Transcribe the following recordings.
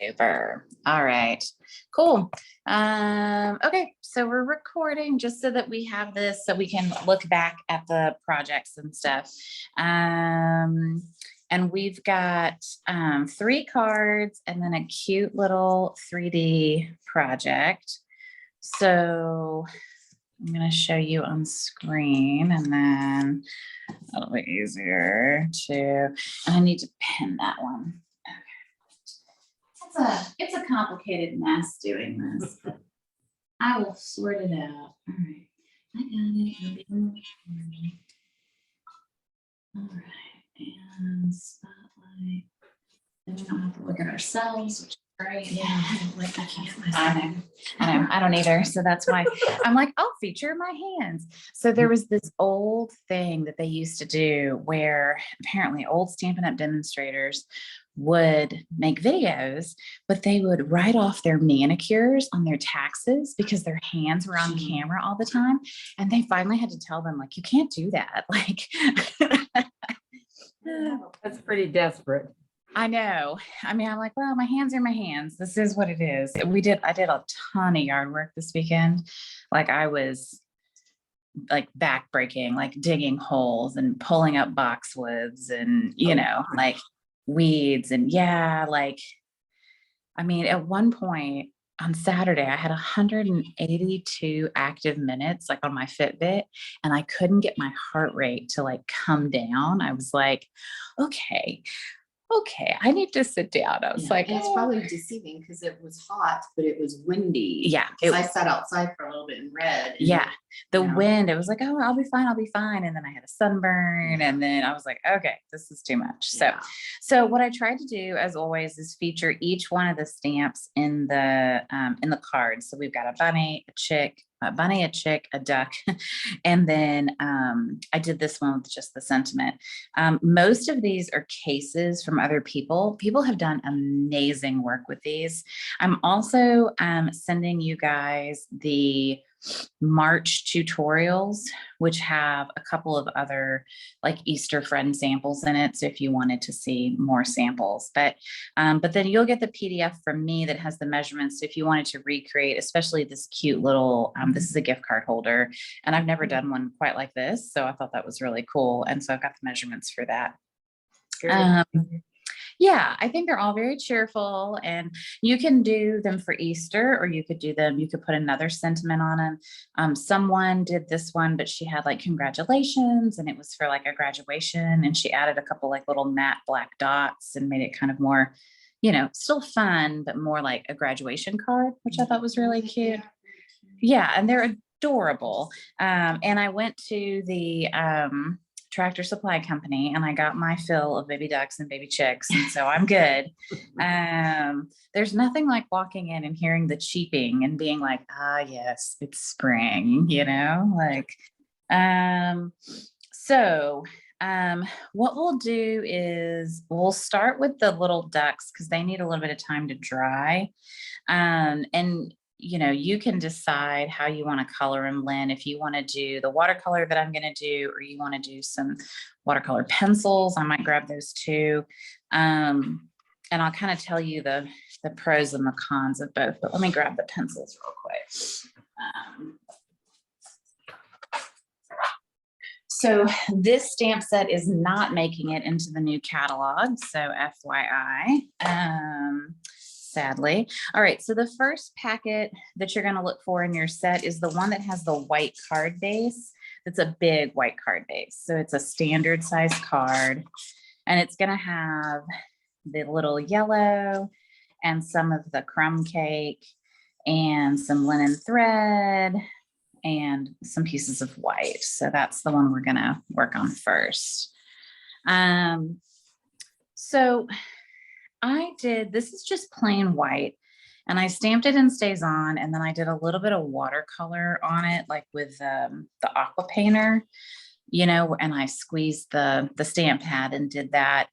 Super. All right. Cool. Okay, so we're recording just so that we have this so we can look back at the projects and stuff. And we've got 3 cards and then a cute little 3D project. So I'm going to show you on screen and then it'll be easier to, and I need to pin that one. It's a complicated mess doing this, but I will sort it out. All right. I got it. All right. And spotlight. And we don't have to look at ourselves, which is great. Yeah. Like I can't. I know. I don't either. So that's why I'm like, I'll feature my hands. So there was this old thing that they used to do where apparently old Stampin' Up! Demonstrators would make videos, but they would write off their manicures on their taxes because their hands were on camera all the time. And they finally had to tell them, like, you can't do that. Like, that's pretty desperate. I know. I mean, I'm like, well, my hands are my hands. This is what it is. I did a ton of yard work this weekend. Like I was like backbreaking, like digging holes and pulling up boxwoods and, you know, like weeds and like, I mean, at one point on Saturday, I had 182 active minutes, like on my Fitbit, and I couldn't get my heart rate to like come down. I was like, okay, I need to sit down. I was like, and it's probably deceiving because it was hot, but it was windy. Yeah. I sat outside for a little bit and read. And, the wind, it was like, oh, I'll be fine. And then I had a sunburn and then I was like, okay, this is too much. So what I tried to do as always is feature each one of the stamps in the card. So we've got a bunny, a chick, a duck. And then I did this one with just the sentiment. Most of these are cases from other people. People have done amazing work with these. I'm also sending you guys the March tutorials, which have a couple of other like Easter friend samples in it. So if you wanted to see more samples, but then you'll get the PDF from me that has the measurements. So if you wanted to recreate, especially this cute little, this is a gift card holder and I've never done one quite like this. So I thought that was really cool. And so I've got the measurements for that. Yeah, I think they're all very cheerful and you can do them for Easter or you could put another sentiment on them. Someone did this one, but she had like congratulations and it was for like a graduation and she added a couple like little matte black dots and made it kind of more, you know, still fun, but more like a graduation card, which I thought was really cute. Yeah, and they're adorable. And I went to the Tractor Supply Company and I got my fill of baby ducks and baby chicks. And so I'm good. There's nothing like walking in and hearing the cheeping and being like, yes, it's spring, you know, like, what we'll do is we'll start with the little ducks because they need a little bit of time to dry. And you know, you can decide how you want to color them, Lynn, if you want to do the watercolor that I'm going to do, or you want to do some watercolor pencils, I might grab those too. And I'll kind of tell you the pros and the cons of both, but let me grab the pencils real quick. So this stamp set is not making it into the new catalog. So FYI, sadly. All right, so the first packet that you're going to look for in your set is the one that has the white card base. It's a big white card base. So it's a standard size card and it's going to have the little yellow and some of the crumb cake and some linen thread and some pieces of white. So that's the one we're going to work on first. So this is just plain white and I stamped it in Stays On. And then I did a little bit of watercolor on it, like with the aqua painter, you know, and I squeezed the stamp pad and did that.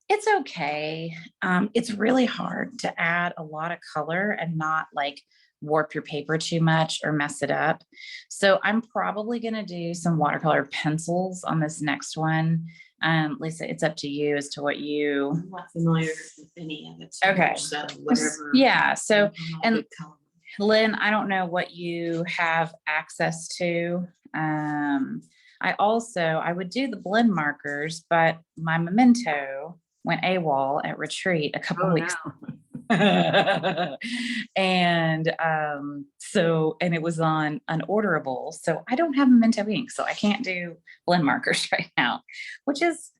It's okay. It's really hard to add a lot of color and not like warp your paper too much or mess it up. So I'm probably going to do some watercolor pencils on this next one. Lisa, it's up to you as to what you. I'm not familiar with any of it. so Okay. much, So whatever. Yeah. So, I'm not a and good color. Lynn, I don't know what you have access to. I would do the blend markers, but my memento went AWOL at retreat a couple Oh, weeks. no. And and it was on unorderable. So I don't have memento ink, so I can't do blend markers right now, which is,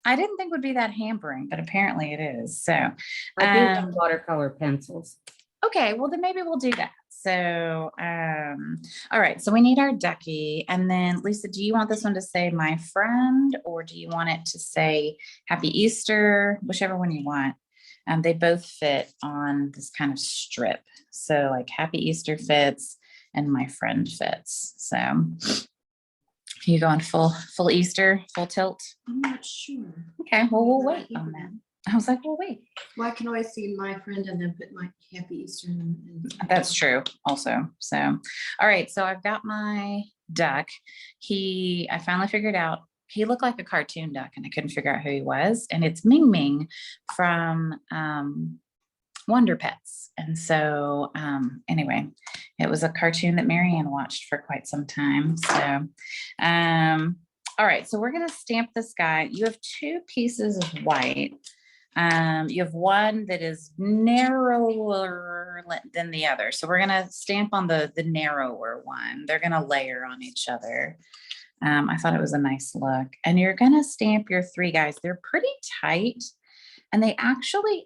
I didn't think would be that hampering, but apparently it is. So I do have watercolor pencils. okay, well then maybe we'll do that. So, all right, so we need our ducky. And then Lisa, do you want this one to say my friend, or do you want it to say Happy Easter? Whichever one you want. They both fit on this kind of strip. So like Happy Easter fits and my friend fits. So you going full Easter, full tilt? I'm not sure. Okay, well, we'll Yeah, wait on that. I was like, well, wait. Well, I can always see my friend and then put my Happy Easter in. That's true also. So, all right. So I've got my duck. I finally figured out he looked like a cartoon duck and I couldn't figure out who he was. And it's Ming Ming from Wonder Pets. And so anyway, it was a cartoon that Marianne watched for quite some time. So, all right. So we're going to stamp this guy. You have 2 pieces of white. You have one that is narrower than the other. So we're going to stamp on the narrower one. They're going to layer on each other. I thought it was a nice look. And you're going to stamp your 3 guys. They're pretty tight and they actually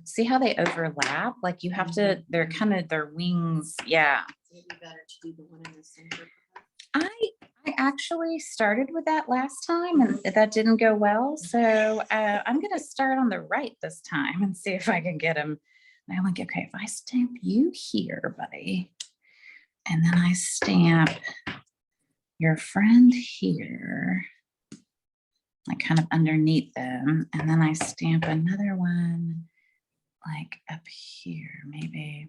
see how they overlap? Like you have to, they're kind of their wings. Yeah. It'd be better to do the one in the center. I actually started with that last time and that didn't go well. So I'm going to start on the right this time and see if I can get him. And I'm like, okay, if I stamp you here, buddy, and then I stamp your friend here, like kind of underneath them, and then I stamp another one like up here, maybe.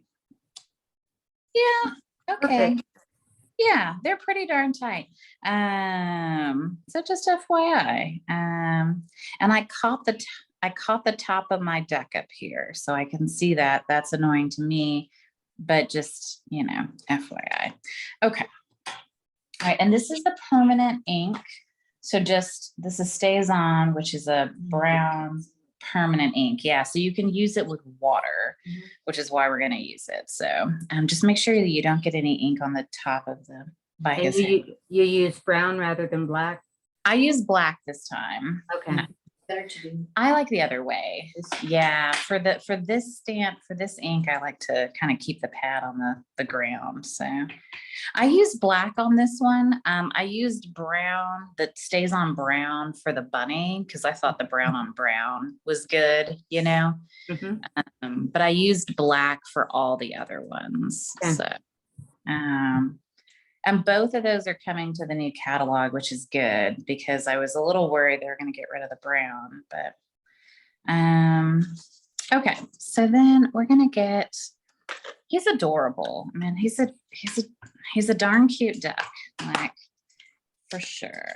Yeah, okay. Yeah, they're pretty darn tight. So just FYI. And I caught the top of my duck up here, so I can see that. That's annoying to me, but just, FYI. Okay. All right, and this is the permanent ink. So this is Stays On, which is a brown permanent ink. Yeah, so you can use it with water, which is why we're going to use it. So just make sure that you don't get any ink on the top of by his hand. You use brown rather than black? I use black this time. Okay. Better to do. I like the other way. Yeah, for this stamp, for this ink, I like to kind of keep the pad on the ground. So I use black on this one. I used brown that Stays On brown for the bunny because I thought the brown on brown was good, but I used black for all the other ones. Okay. So, and both of those are coming to the new catalog, which is good because I was a little worried they were going to get rid of the brown, but okay. So then we're going to he's adorable. I mean, he's a darn cute duck, like for sure.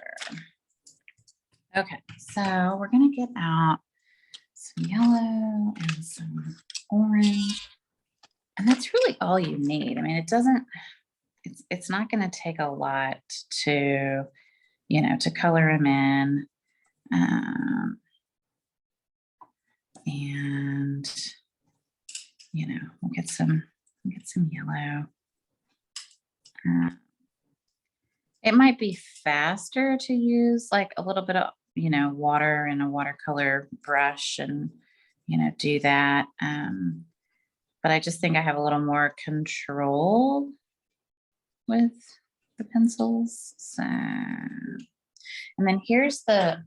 Okay. So we're going to get out some yellow and some orange, and that's really all you need. I mean, it's not going to take a lot to, to color him in. And, we'll get some yellow. It might be faster to use like a little bit of, water and a watercolor brush and, do that. But I just think I have a little more control with the pencils. So, and then here's the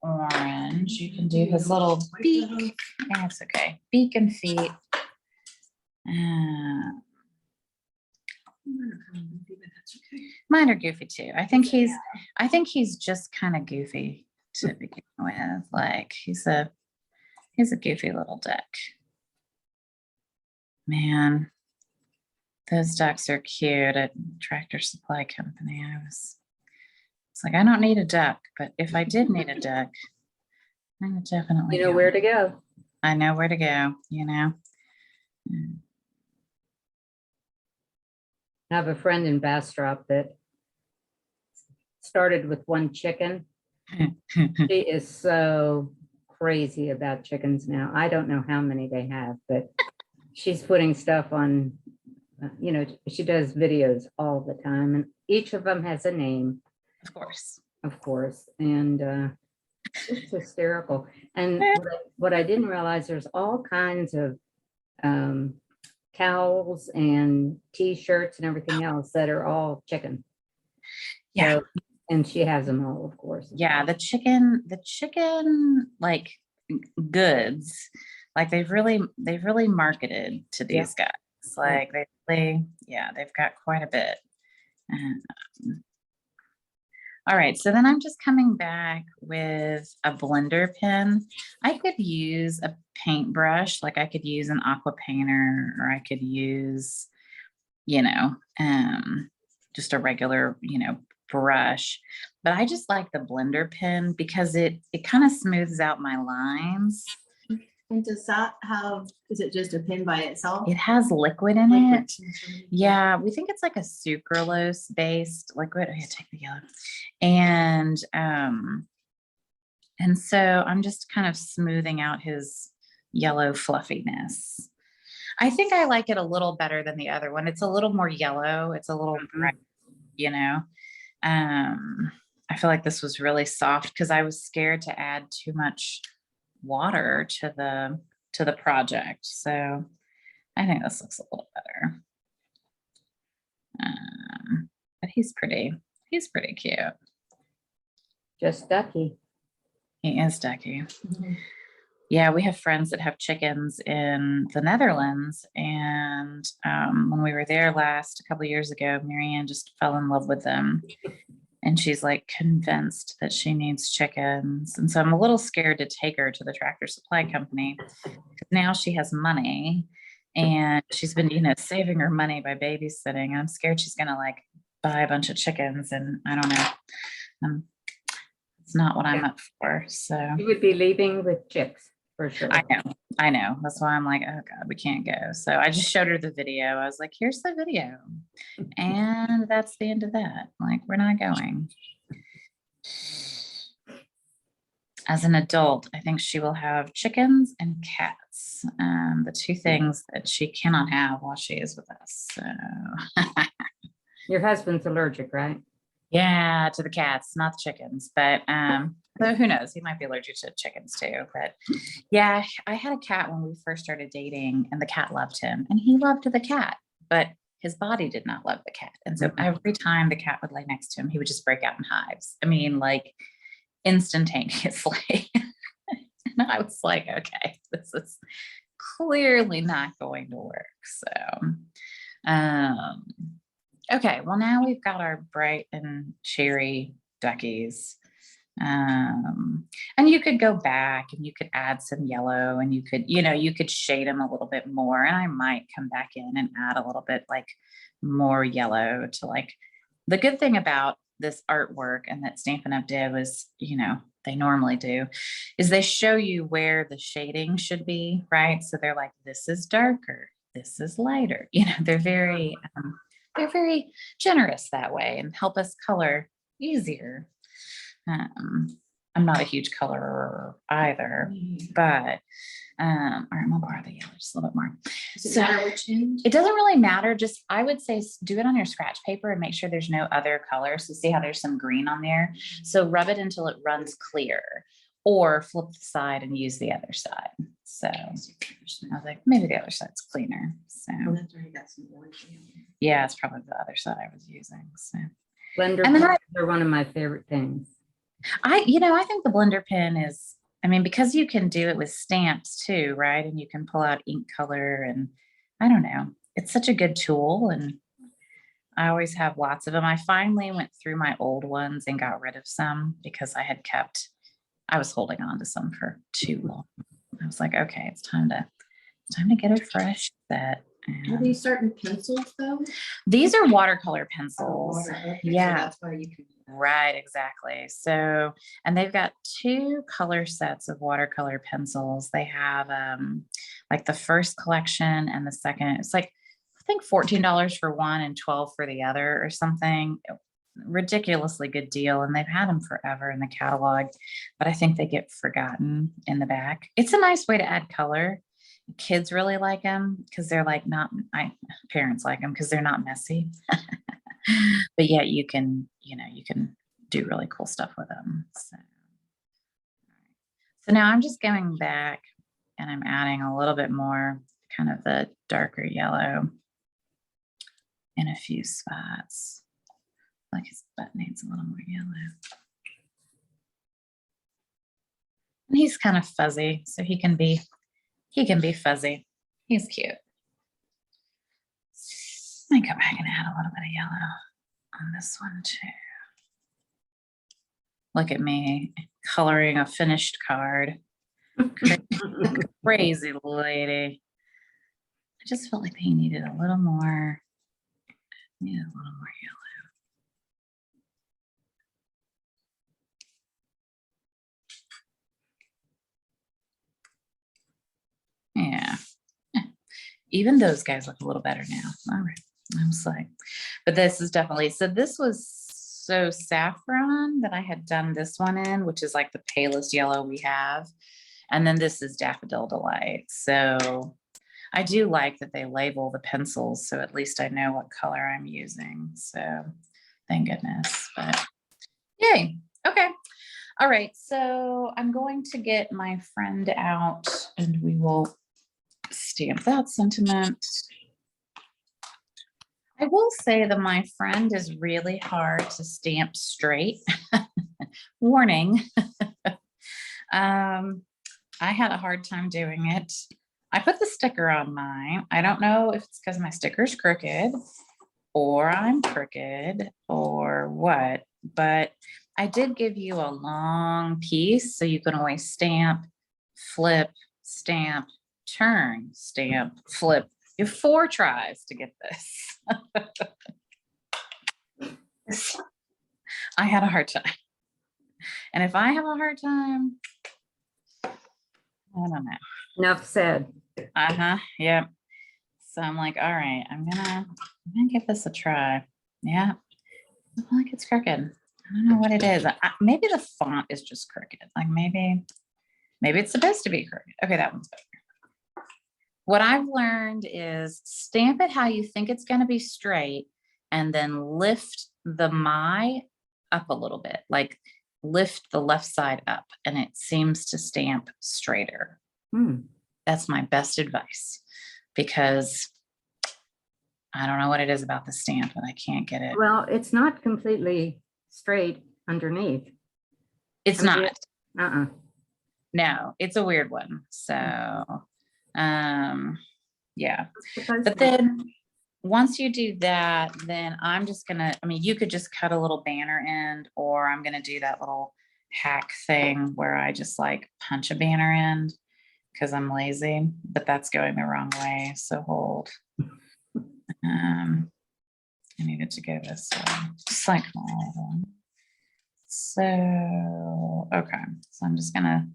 orange. You can do his little beak. Yeah, it's okay. Beak and feet. Mine are goofy too. I think he's just kind of goofy to begin with. Like he's a goofy little duck. Man. Those ducks are cute at Tractor Supply Company. It's like, I don't need a duck, but if I did need a duck, I would definitely You know go. where to go. I know where to go, you know. I have a friend in Bastrop that started with one chicken. She is so crazy about chickens now. I don't know how many they have, but she's putting stuff on, you know, she does videos all the time, and each of them has a name, Of course. and it's hysterical. And what I didn't realize, there's all kinds of towels and t-shirts and everything else that are all chicken. Yeah. So, and she has them all, of course. Yeah, the chicken like goods, like they've really marketed to these guys. Like they've got quite a bit. All right, so then I'm just coming back with a blender pen. I could use a paintbrush, like I could use an aqua painter, or I could use, you know, just a regular, you know, brush. But I just like the blender pen because it kind of smooths out my lines. And does that have, is it just a pen by itself? It has liquid in Liquid it. inside? Yeah, we think it's like a sucralose based liquid. Oh, yeah, take the yellow. And so I'm just kind of smoothing out his yellow fluffiness. I think I like it a little better than the other one. It's a little more yellow. It's a little bright, you know. I feel like this was really soft because I was scared to add too much water to the project. So I think this looks a little better. But he's pretty cute. Just ducky. He is ducky. Mhm. Yeah, we have friends that have chickens in the Netherlands. And when we were there a couple of years ago, Marianne just fell in love with them. And she's like convinced that she needs chickens. And so I'm a little scared to take her to the Tractor Supply Company because now she has money and she's been, you know, saving her money by babysitting. I'm scared she's going to like buy a bunch of chickens, and I don't know. It's not what I'm up for. So You would be leaving with chicks for sure. I know. That's why I'm like, oh God, we can't go. So I just showed her the video. I was like, here's the video. And that's the end of that. Like, we're not going. As an adult, I think she will have chickens and cats. The two things that she cannot have while she is with us. So Your husband's allergic, right? yeah, to the cats, not the chickens. But so who knows? He might be allergic to chickens too. But yeah, I had a cat when we first started dating, and the cat loved him, and he loved the cat, but his body did not love the cat. And so every time the cat would lay next to him, he would just break out in hives. I mean, like instantaneously. And I was like, okay, this is clearly not going to work. So okay, well, now we've got our bright and cherry duckies. And you could go back and you could add some yellow, and you could, you know, you could shade them a little bit more. And I might come back in and add a little bit like more yellow to like, the good thing about this artwork and that Stampin' Up did was, you know, they normally do, is they show you where the shading should be, right? So they're like, this is darker, this is lighter. You know, they're very generous that way and help us color easier. I'm not a huge colorer either, but all right, I'm gonna borrow the yellow just a little bit more. Does it matter which end? It doesn't really matter. Just, I would say do it on your scratch paper and make sure there's no other color. So see how there's some green on there. So rub it until it runs clear, or flip the side and use the other side. So I was like, maybe the other side's cleaner. So Oh, that's right, got some orange in there. yeah, it's probably the other side I was using. So Blender And then pens are one of my favorite things. I think the blender pen is, I mean, because you can do it with stamps too, right? And you can pull out ink color, and I don't know, it's such a good tool, and I always have lots of them. I finally went through my old ones and got rid of some because I was holding on to some for too long. I was like, okay, it's time to get a fresh set. Are And these certain pencils though? these are watercolor Oh, pencils. water, okay, so Yeah. that's why you can. Right, exactly. So, and they've got two color sets of watercolor pencils. They have like the first collection and the second. It's like I think $14 for one and 12 for the other or something. Ridiculously good deal. And they've had them forever in the catalog, but I think they get forgotten in the back. It's a nice way to add color. Kids really like them because they're like not, parents like them because they're not messy. But yet you can, you can do really cool stuff with them. So now I'm just going back and I'm adding a little bit more kind of the darker yellow in a few spots. Like his butt needs a little more yellow. And he's kind of fuzzy, so he can be fuzzy. He's cute. Let me go back and add a little bit of yellow on this one too. Look at me coloring a finished card. Crazy lady. I just felt like he needed a little more. Needed a little more yellow. Yeah. Even those guys look a little better now. All right. I was like, but this is definitely, so this was so saffron that I had done this one in, which is like the palest yellow we have. And then this is Daffodil Delight. So I do like that they label the pencils, so at least I know what color I'm using. So thank goodness, but yay. Okay. All right. So I'm going to get my friend out and we will stamp that sentiment. I will say that my friend is really hard to stamp straight. Warning. I had a hard time doing it. I put the sticker on mine. I don't know if it's because my sticker's crooked or I'm crooked or what, but I did give you a long piece so you can always stamp, flip, stamp, turn, stamp, flip. You have 4 tries to get this. I had a hard time. And if I have a hard time, I don't know. Enough said. Yeah. So I'm like, all right, I'm gonna give this a try. Yeah. I feel like it's crooked. I don't know what it is. Maybe the font is just crooked. Like maybe it's supposed to be crooked. Okay, that one's better. What I've learned is stamp it how you think it's going to be straight and then lift the my up a little bit, like lift the left side up and it seems to stamp straighter. That's my best advice because I don't know what it is about the stamp, but I can't get it. Well, it's not completely straight underneath. It's I mean, not. No, it's a weird one. So, yeah. But then once you do that, then I'm just gonna, I mean, you could just cut a little banner end, or I'm gonna do that little hack thing where I just like punch a banner end because I'm lazy, but that's going the wrong way. So hold. I needed to go this way, just like all of them. So, okay. So I'm just gonna,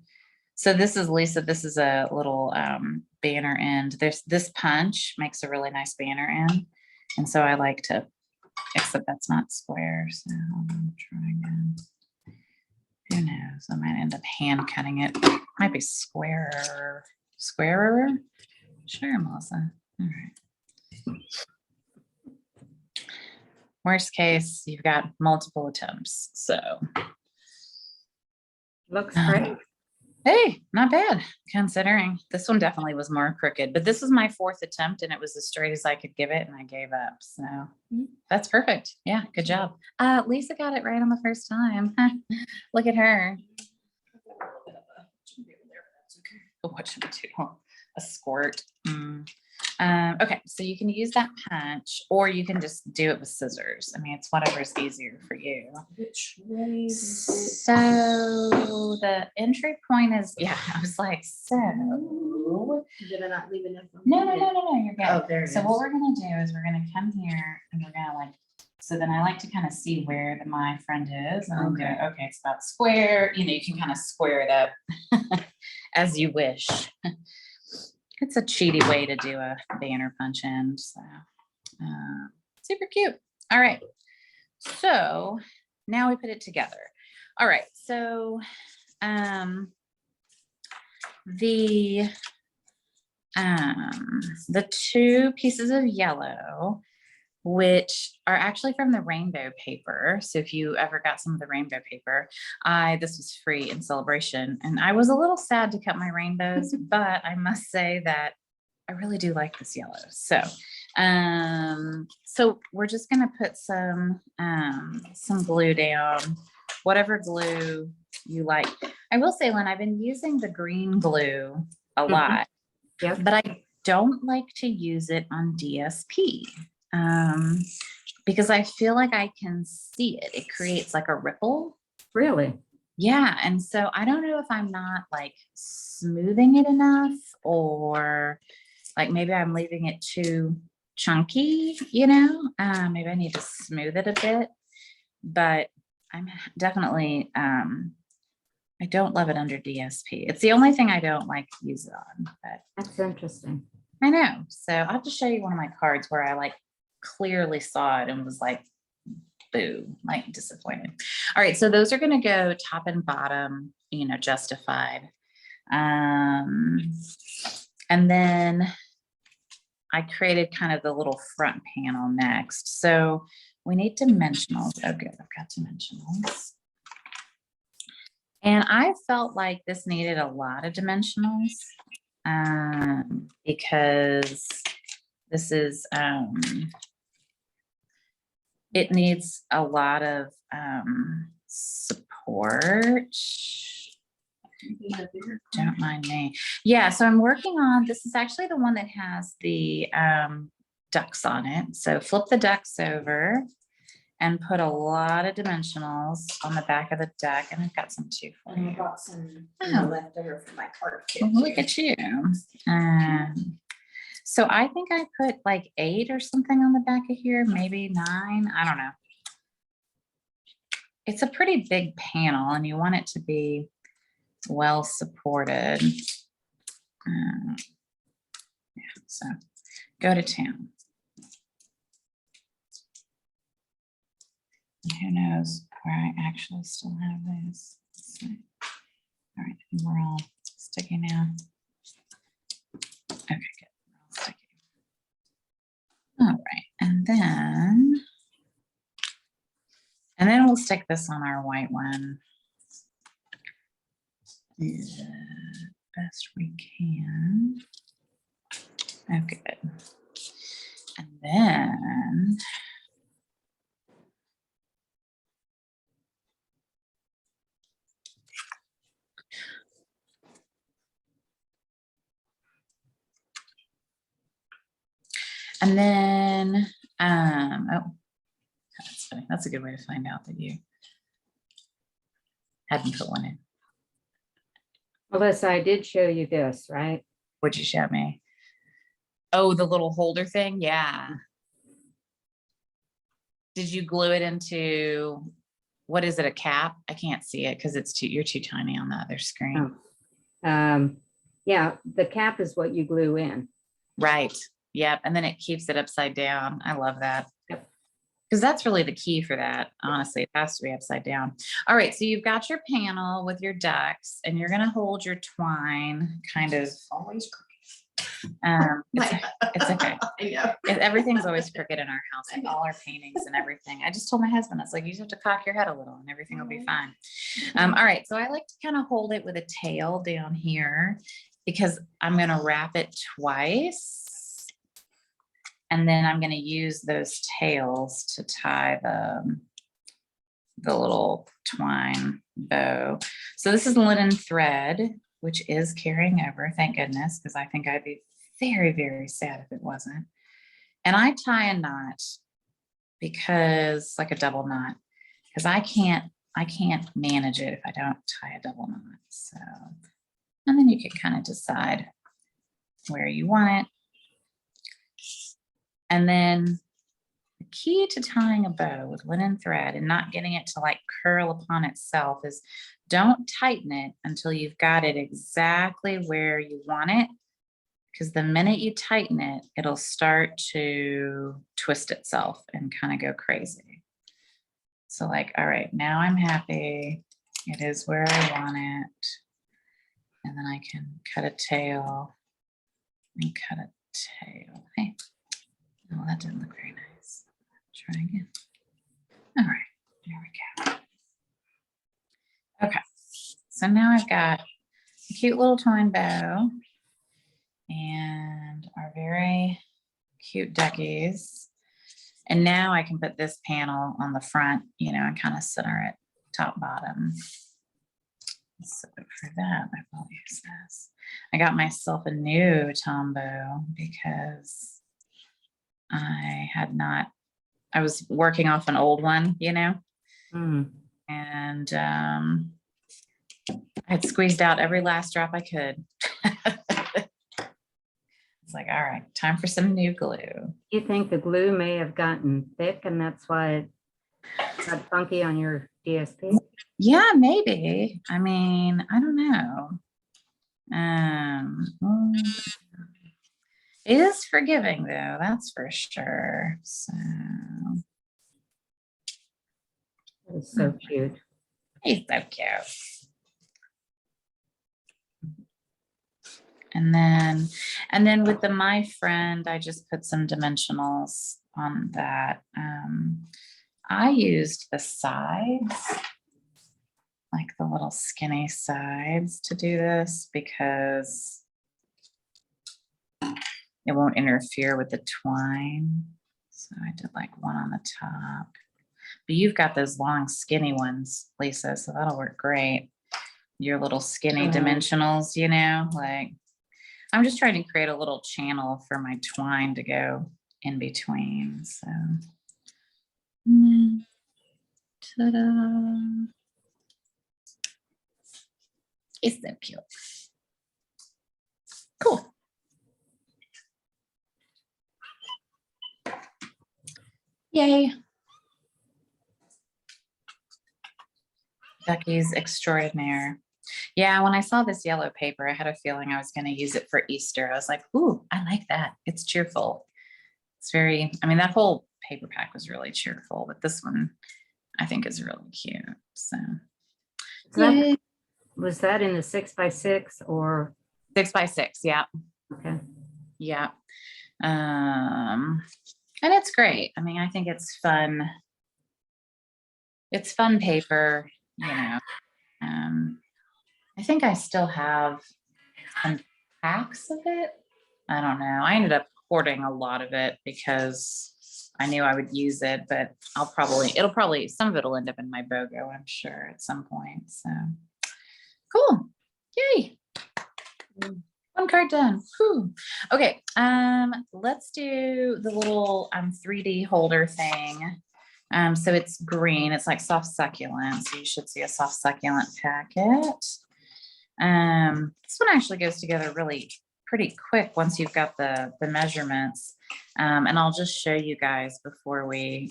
so this is Lisa, this is a little banner end. There's this punch makes a really nice banner end. And so I like to, except that's not square. So I'm trying again. Who knows? I might end up hand cutting it. Might be squarer. Squarer? Sure, Melissa. All right. Worst case, you've got multiple attempts. So looks great. Hey, not bad considering. This one definitely was more crooked, but this was my 4th attempt and it was as straight as I could give it and I gave up. So that's perfect. Yeah, good job. Lisa got it right on the first time. Look at her. What should we do? A squirt. Okay, so you can use that punch or you can just do it with scissors. I mean, it's whatever's easier for you. Which way? So the entry point is, yeah, I was like, so. Did I not leave enough? No, you're good. Oh, there it So is. what we're gonna do is we're gonna come here and we're gonna like, so then I like to kind of see where my friend is. And I'm Okay. going, okay, it's about square, you know, you can kind of square it up as you wish. It's a cheaty way to do a banner punch in. So super cute. All right. So now we put it together. All right. So the two pieces of yellow, which are actually from the rainbow paper. So if you ever got some of the rainbow paper, this was free in celebration. And I was a little sad to cut my rainbows, but I must say that I really do like this yellow. So, so we're just gonna put some glue down, whatever glue you like. I will say, Lynn, I've been using the green glue a lot, Yep. but I don't like to use it on DSP. Because I feel like I can see it. It creates like a ripple. Really? Yeah. And so I don't know if I'm not like smoothing it enough, or like maybe I'm leaving it too chunky, you know, maybe I need to smooth it a bit, but I'm definitely, I don't love it under DSP. It's the only thing I don't like to use it on, but That's interesting. I know. So I'll have to show you one of my cards where I like clearly saw it and was like, boo, like disappointed. All right, so those are going to go top and bottom, you know, justified. And then I created kind of the little front panel next. So we need dimensionals. Oh, good, I've got dimensionals. And I felt like this needed a lot of dimensionals because this is, it needs a lot of support. Don't mind me. Yeah, so I'm working on, this is actually the one that has the ducks on it. So flip the ducks over and put a lot of dimensionals on the back of the duck. And I've got some too for And I you. got some Oh. left over for my card kit. Well, look at you. So I think I put like 8 or something on the back of here, maybe 9. I don't know. It's a pretty big panel and you want it to be well supported. Yeah, so go to town. And who knows where I actually still have these. Let's see. All right, and we're all sticky now. Okay, good. We're all sticky. All right, and then we'll stick this on our white one. Yeah, best we can. Oh, good. And then oh, that's funny. That's a good way to find out that you hadn't put one in. Melissa, I did show you this, right? What'd you show me? Oh, the little holder thing. Yeah. Did you glue it into, what is it, a cap? I can't see it because you're too tiny on the other screen. Oh. Yeah, the cap is what you glue in. Right. Yep. And then it keeps it upside down. I love that. Yep. Because that's really the key for that. Honestly, it has to be upside down. All right. So you've got your panel with your ducks and you're going to hold your twine kind of Always it's okay. I know. Everything's always crooked in our house, like all our paintings and everything. I just told my husband, I was like, you just have to cock your head a little and everything will be fine. All right. So I like to kind of hold it with a tail down here because I'm going to wrap it twice. And then I'm going to use those tails to tie the little twine bow. So this is linen thread, which is carrying over, thank goodness, because I think I'd be very, very sad if it wasn't. And I tie a knot because like a double knot, because I can't manage it if I don't tie a double knot. So, and then you can kind of decide where you want it. And then the key to tying a bow with linen thread and not getting it to like curl upon itself is don't tighten it until you've got it exactly where you want it. Because the minute you tighten it, it'll start to twist itself and kind of go crazy. So like, all right, now I'm happy. It is where I want it. And then I can cut a tail and cut a tail. Hey, no, that didn't look very nice. Try again. All right, there we go. Okay, so now I've got a cute little twine bow and our very cute duckies. And now I can put this panel on the front, you know, and kind of center it top bottom. So for that, I will use this. I got myself a new tombow because I was working off an old one, you know, and I had squeezed out every last drop I could. It's like, all right, time for some new glue. You think the glue may have gotten thick and that's why it got funky on your DSP? Yeah, maybe. I mean, I don't know. It is forgiving though, that's for sure. So It's so cute. he's so cute. And then with the My Friend, I just put some dimensionals on that. I used the sides, like the little skinny sides to do this because it won't interfere with the twine. So I did like one on the top. But you've got those long skinny ones, Lisa, so that'll work great. Your little skinny dimensionals, you know, like I'm just trying to create a little channel for my twine to go in between. So, ta-da. It's so cute. Cool. Yay. Ducky's extraordinaire. Yeah, when I saw this yellow paper, I had a feeling I was going to use it for Easter. I was like, ooh, I like that. It's cheerful. It's very, I mean, that whole paper pack was really cheerful, but this one I think is really cute. So, Was that in the 6x6 or 6x6? Yeah. okay? Yeah. And it's great. I mean, I think it's fun. It's fun paper, you know. I think I still have some packs of it. I don't know. I ended up hoarding a lot of it because I knew I would use it, but some of it'll end up in my BOGO, I'm sure, at some point. So cool. Yay. One card done. Whew. Okay. Let's do the little 3D holder thing. So it's green. It's like soft succulent. So you should see a soft succulent packet. This one actually goes together really pretty quick once you've got the measurements. And I'll just show you guys before we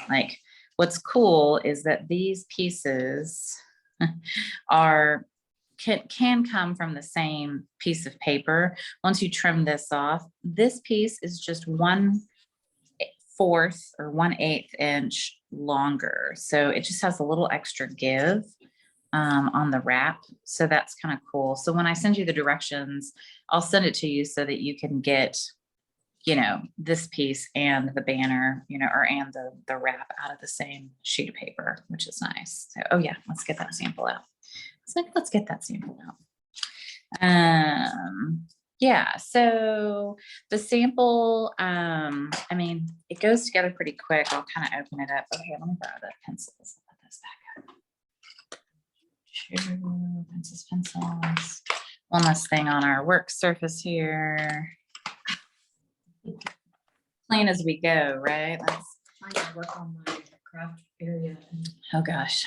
what's cool is that these pieces can come from the same piece of paper. Once you trim this off, this piece is just 1/4 or 1/8 inch longer. So it just has a little extra give on the wrap. So that's kind of cool. So when I send you the directions, I'll send it to you so that you can get, you know, this piece and the banner, you know, and the wrap out of the same sheet of paper, which is nice. So, oh yeah, let's get that sample out. It's like, let's get that sample out. Yeah, so the sample, I mean, it goes together pretty quick. I'll kind of open it up. Okay, let me borrow the pencils. Put this back up. Pencils. One last thing on our work surface here. Plan as we go, right? That's, I gotta work on my craft area. oh gosh.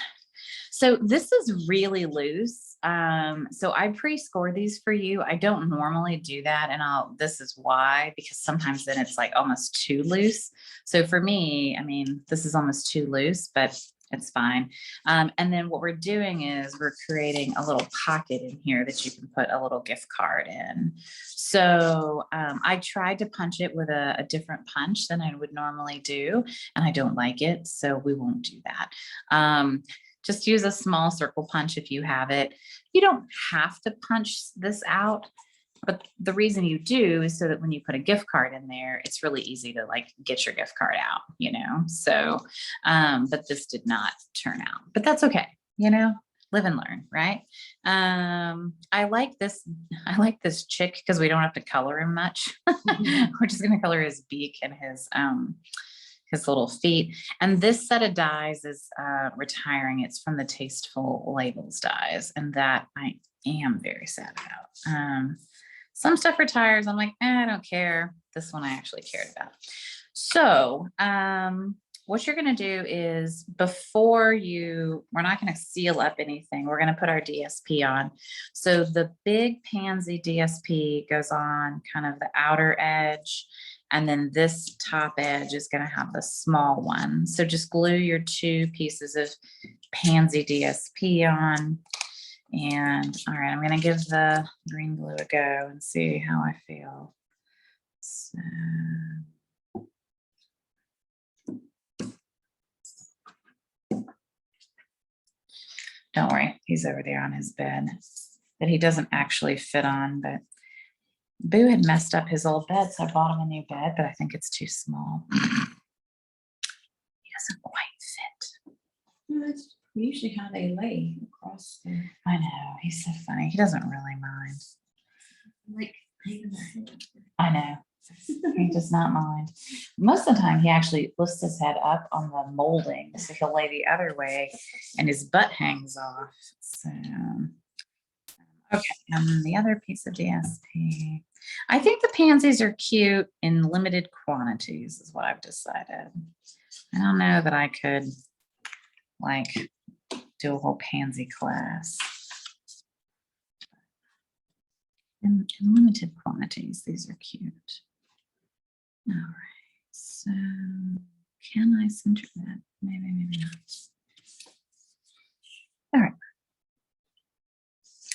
So this is really loose. So I pre-score these for you. I don't normally do that. And this is why, because sometimes then it's like almost too loose. So for me, I mean, this is almost too loose, but it's fine. And then what we're doing is we're creating a little pocket in here that you can put a little gift card in. So I tried to punch it with a different punch than I would normally do, and I don't like it. So we won't do that. Just use a small circle punch if you have it. You don't have to punch this out, but the reason you do is so that when you put a gift card in there, it's really easy to like get your gift card out, you know? So, but this did not turn out, but that's okay. You know, live and learn, right? I like this chick because we don't have to color him much. We're just going to color his beak and his little feet. And this set of dies is retiring. It's from the Tasteful Labels dies, and that I am very sad about. Some stuff retires. I'm like, I don't care. This one I actually cared about. So what you're going to do is we're not going to seal up anything. We're going to put our DSP on. So the big pansy DSP goes on kind of the outer edge. And then this top edge is going to have the small one. So just glue your 2 pieces of pansy DSP on. And all right, I'm going to give the green glue a go and see how I feel. So, don't worry, he's over there on his bed that he doesn't actually fit on, but Boo had messed up his old bed, so I bought him a new bed, but I think it's too small. He doesn't quite fit. Well, that's usually how they lay across there. I know, he's so funny. He doesn't really mind. Like, hanging their head up there. I know. He does not mind. Most of the time, he actually lifts his head up on the molding, so he'll lay the other way, and his butt hangs off. So, okay, and the other piece of DSP. I think the pansies are cute in limited quantities, is what I've decided. I don't know that I could like do a whole pansy class. In limited quantities, these are cute. All right, so can I center that? Maybe, maybe not. All right.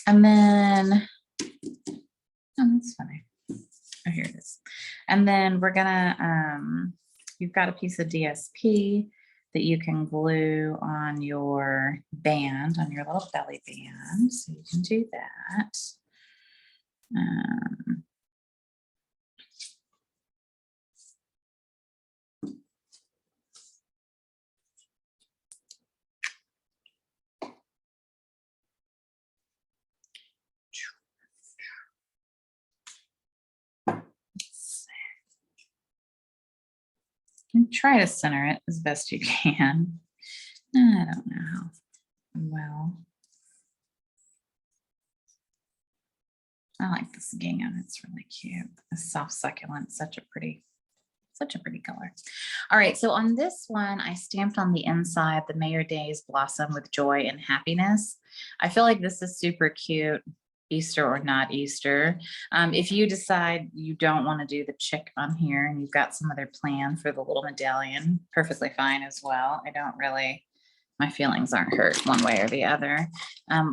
And then, oh, that's funny. Oh, here it is. And then we're gonna, you've got a piece of DSP that you can glue on your band, on your little belly band. So you can do that. And try to center it as best you can. I don't know how well. I like this gingham. It's really cute. A soft succulent, such a pretty color. All right, so on this one, I stamped on the inside the May Your Days blossom with joy and happiness. I feel like this is super cute, Easter or not Easter. If you decide you don't want to do the chick on here and you've got some other plan for the little medallion, perfectly fine as well. I don't really, my feelings aren't hurt one way or the other.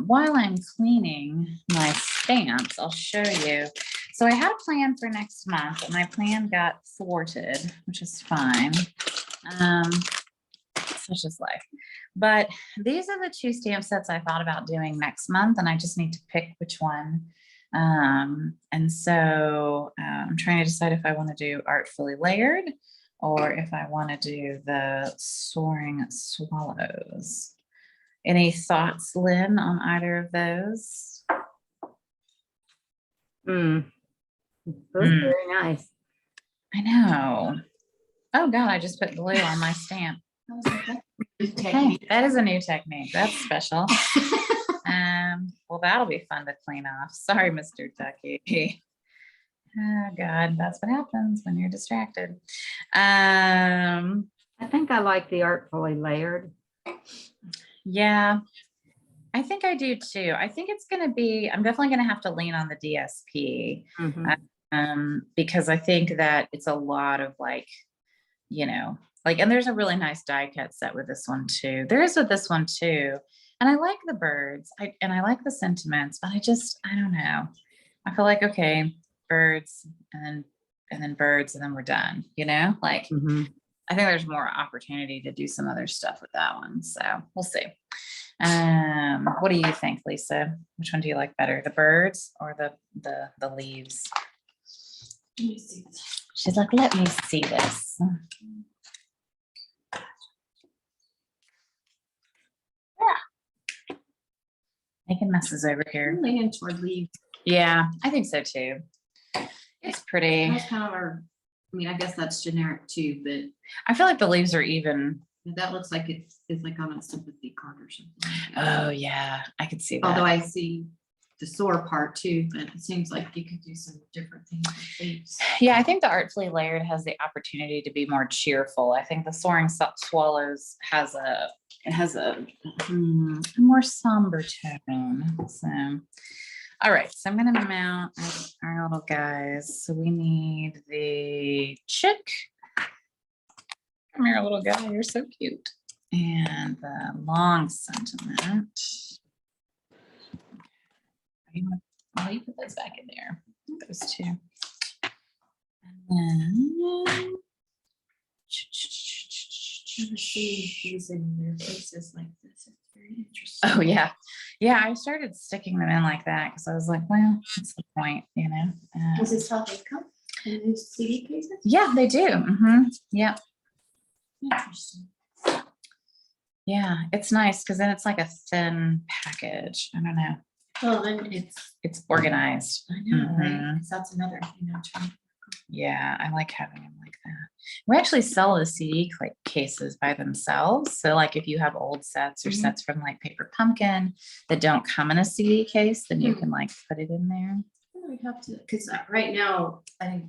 While I'm cleaning my stamps, I'll show you. So I had a plan for next month and my plan got thwarted, which is fine. Such is life. But these are the 2 stamp sets I thought about doing next month, and I just need to pick which one. And so I'm trying to decide if I want to do Artfully Layered or if I want to do the Soaring Swallows. Any thoughts, Lynn, on either of those? Those are very nice. I know. Oh God, I just put glue on my stamp. Hey, that is a new technique. That's special. Well, that'll be fun to clean off. Sorry, Mr. Ducky. Oh God, that's what happens when you're distracted. I think I like the Artfully Layered. Yeah, I think I do too. I think it's going to be, I'm definitely going to have to lean on the DSP, Mhm. because I think that it's a lot of like, you know, like, and there's a really nice die cut set with this one too. There is with this one too. And I like the birds, and I like the sentiments, but I don't know. I feel like, okay, birds and then birds and then we're done, like, Mhm. I think there's more opportunity to do some other stuff with that one. So we'll see. What do you think, Lisa? Which one do you like better, the birds or the leaves? Let me see this. She's like, let me see this. Yeah. Making messes over here. I'm leaning toward leaves. Yeah, I think so too. It's pretty. That's kind of our, I mean, I guess that's generic too, but I feel like the leaves are even. that looks like it's like on a sympathy card or something. like that. Oh yeah, I could see that. Although I see the sore part too, but it seems like you could do some different things with leaves. Yeah, I think the Artfully Layered has the opportunity to be more cheerful. I think the Soaring Swallows has a more somber tone. So, all right, so I'm gonna mount our little guys. So we need the chick. Come here, little guy. You're so cute. And the long sentiment. I'll you put those back in there. Those two. And then Never seen these in their faces like this. It's very interesting. oh yeah. Yeah, I started sticking them in like that because I was like, well, what's the point, Does this how they come in these CD cases? Yeah, they do. Yeah. Interesting. Yeah, it's nice because then it's like a thin package. I don't know. Well, then It's organized. I know, right? Mhm. 'Cause that's another thing I'm trying. Yeah, I like having them like that. We actually sell the CD cases by themselves. So like if you have old sets or Mhm. sets from like Paper Pumpkin that don't come in a CD case, then you Hmm. can like put it in there. I have to, because right now I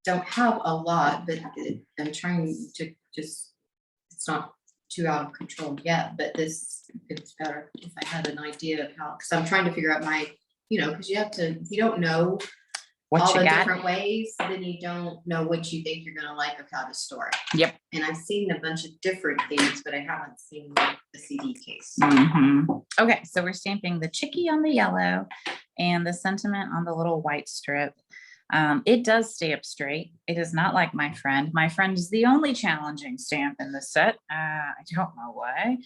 don't have a lot, but I'm trying to just, it's not too out of control yet, but it's better if I had an idea of how, because I'm trying to figure out my, because you have to, if you don't know What all you the got? different ways, then you don't know what you think you're gonna like of how to store it. Yep. And I've seen a bunch of different things, but I haven't seen the CD case. Okay, so we're stamping the chickie on the yellow and the sentiment on the little white strip. It does stay up straight. It is not like my friend. My friend is the only challenging stamp in the set. I don't know why.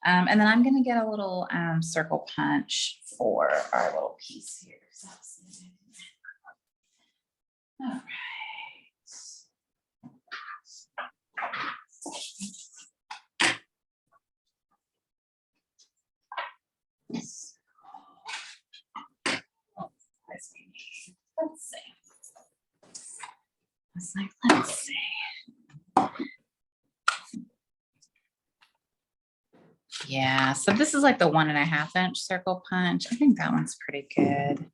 And then I'm going to get a little circle punch for our little piece here. All right. Let's see. It's like, let's see. Yeah, so this is like the 1.5 inch circle punch. I think that one's pretty good.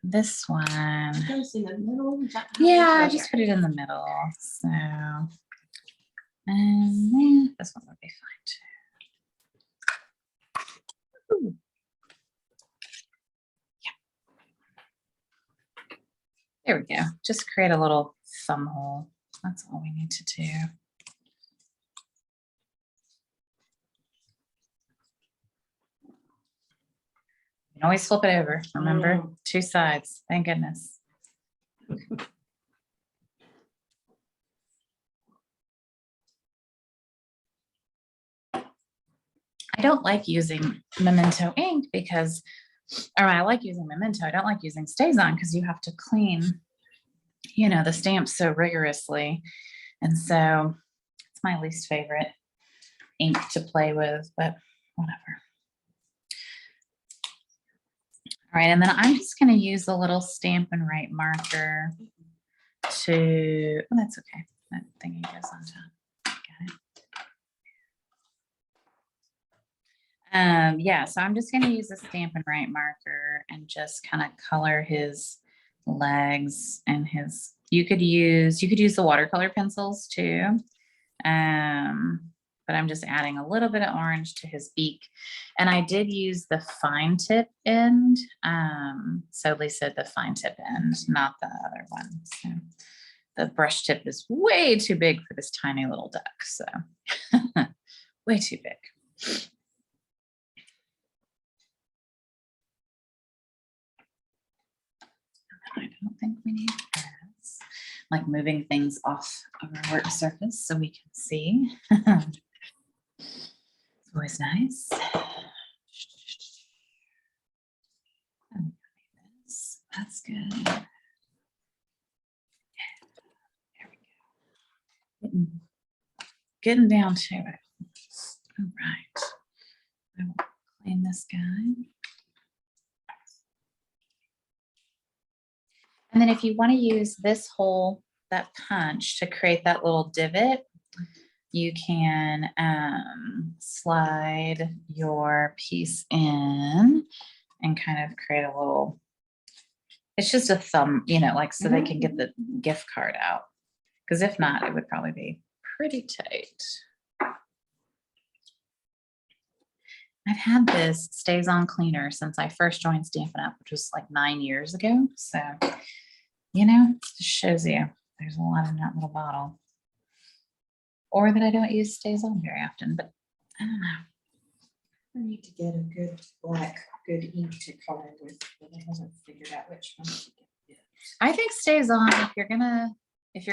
This one. Goes in the middle. Is that how you Yeah, I do it? just put it in the middle. So, and then this one would be fine too. Ooh. Yeah. There we go. Just create a little thumb hole. That's all we need to do. You can always flip it over. Remember, 2 sides. Thank goodness. I don't like using Memento ink because, or I like using Memento. I don't like using StazOn because you have to clean, the stamps so rigorously. And so it's my least favorite ink to play with, but whatever. All right, and then I'm just going to use a little Stampin' Right marker to, oh, that's okay. That thingy goes on top. Got it. Yeah, so I'm just going to use a Stampin' Right marker and just kind of color his legs and his, you could use the watercolor pencils too. But I'm just adding a little bit of orange to his beak. And I did use the fine tip end. So Lisa, the fine tip end, not the other one. So the brush tip is way too big for this tiny little duck. So way too big. I don't think we need this. Like moving things off of our work surface so we can see. It's always nice. That's good. There we go. Getting down to it. All right. I will clean this guy. And then if you want to use this hole, that punch to create that little divot, you can slide your piece in and kind of create a little, it's just a thumb, you know, like so they can get the gift card out. Because if not, it would probably be pretty tight. I've had this Stays On cleaner since I first joined Stampin' Up, which was like 9 years ago. So, you know, it just shows you there's a lot in that little bottle. Or that I don't use Stays On very often, but I don't know. I need to get a good black, good ink to color with, but I haven't figured out which one to get yet. I think Stays On, if you're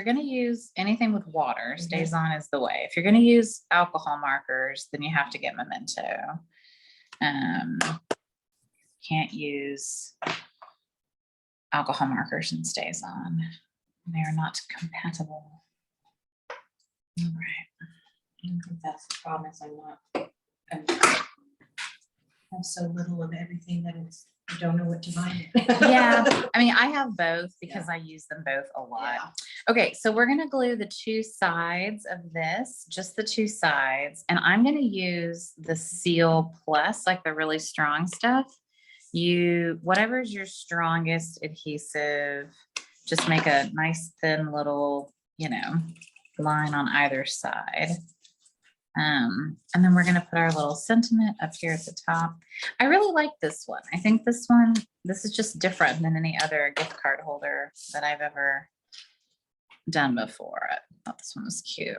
gonna use anything with water, Stays On is the way. If you're gonna use alcohol markers, then you have to get Memento. Can't use alcohol markers and Stays On. They are not compatible. All right. I think that's the problem is I have so little of everything that I don't know what to buy. Yeah, I mean, I have both because I use them both a lot. Yeah. Okay, so we're gonna glue the two sides of this, just the two sides, and I'm gonna use the Seal Plus, like the really strong stuff. Whatever's your strongest adhesive, just make a nice thin little, you know, line on either side. And then we're going to put our little sentiment up here at the top. I really like this one. I think this is just different than any other gift card holder that I've ever done before. I thought this one was cute.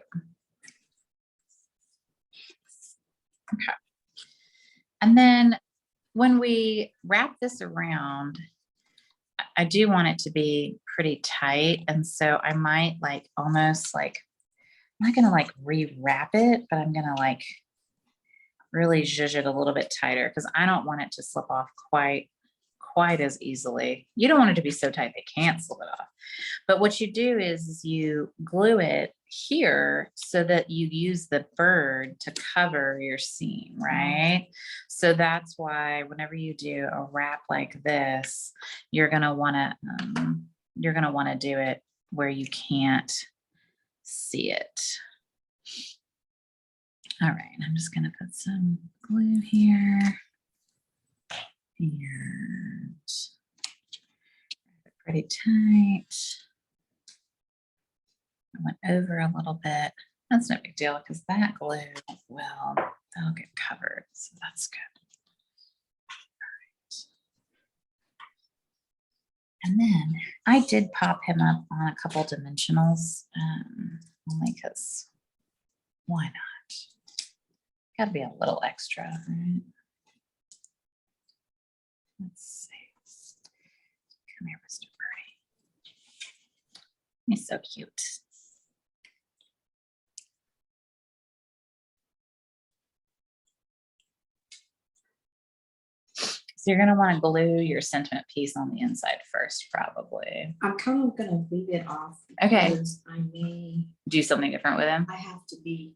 Okay. And then when we wrap this around, I do want it to be pretty tight. And so I might like almost like, I'm not gonna like rewrap it, but I'm gonna like really zhuzh it a little bit tighter because I don't want it to slip off quite as easily. You don't want it to be so tight they can't slip it off. But what you do is you glue it here so that you use the bird to cover your seam, right? So that's why whenever you do a wrap like this, you're gonna wanna do it where you can't see it. All right, I'm just gonna put some glue here. And pretty tight. I went over a little bit. That's no big deal because that glue that'll get covered. So that's good. And then I did pop him up on a couple dimensionals, only because why not? Got to be a little extra, right? Let's see. Come here, Mr. Birdie. He's so cute. So you're going to want to glue your sentiment piece on the inside first, probably. I'm kind of going to leave it off. Okay. Because I may Do something different with him. I have to be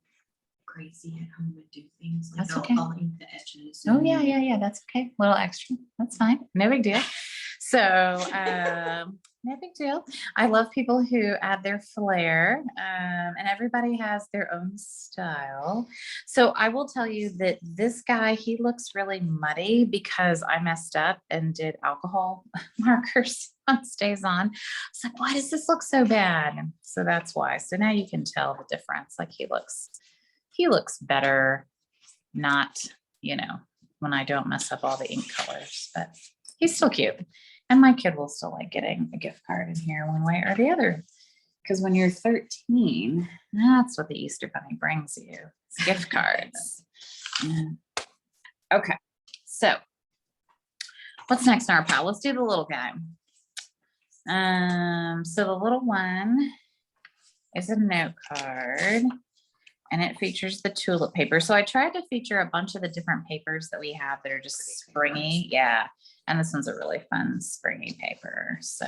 crazy at home and do things. Like That's okay. I'll ink the edges. Oh, yeah. That's okay. A little extra. That's fine. No big deal. So, no big deal. I love people who add their flair, and everybody has their own style. So I will tell you that this guy, he looks really muddy because I messed up and did alcohol markers on Stays On. It's like, why does this look so bad? So that's why. So now you can tell the difference. Like he looks better, not, when I don't mess up all the ink colors, but he's still cute. And my kid will still like getting a gift card in here one way or the other. Because when you're 13, that's what the Easter Bunny brings you. It's gift cards. Yeah. Okay. So what's next in our pile? Let's do the little guy. So the little one is a note card. And it features the tulip paper. So I tried to feature a bunch of the different papers that we have that are just springy. Yeah. And this one's a really fun springy paper. So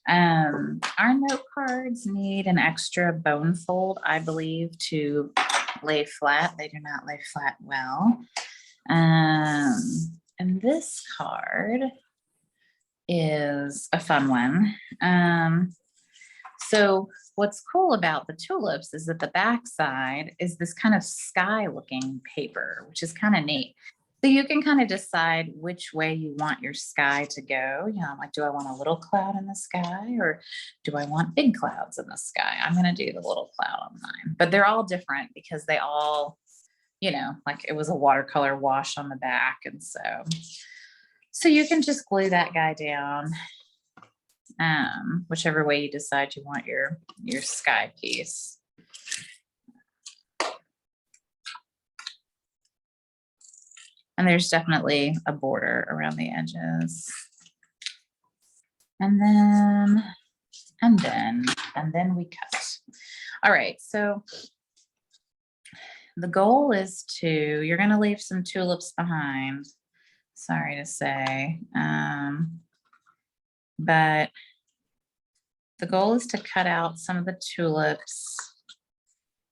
our note cards need an extra bone fold, I believe, to lay flat. They do not lay flat well. And this card is a fun one. So what's cool about the tulips is that the back side is this kind of sky looking paper, which is kind of neat. So you can kind of decide which way you want your sky to go. Like, do I want a little cloud in the sky or do I want big clouds in the sky? I'm going to do the little cloud on mine, but they're all different because they all, like it was a watercolor wash on the back. And so you can just glue that guy down. Whichever way you decide you want your sky piece. And there's definitely a border around the edges. And then we cut. All right, so the goal is you're going to leave some tulips behind, sorry to say. But the goal is to cut out some of the tulips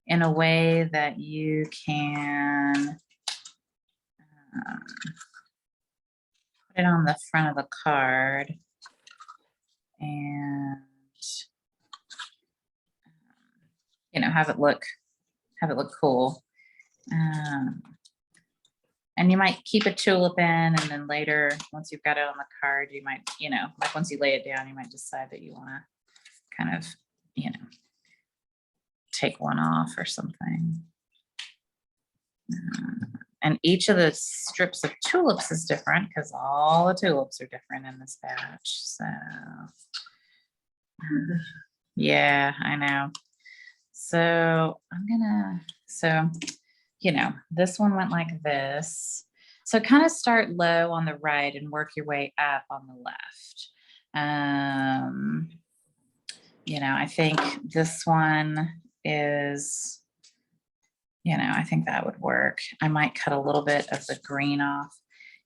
in a way that you can put it on the front of the card and have it look cool. And you might keep a tulip in, and then later, once you've got it on the card, you might, like once you lay it down, you might decide that you want to kind of, take one off or something. And each of the strips of tulips is different because all the tulips are different in this batch. So, yeah, I know. So this one went like this. So kind of start low on the right and work your way up on the left. I think this one is, I think that would work. I might cut a little bit of the green off.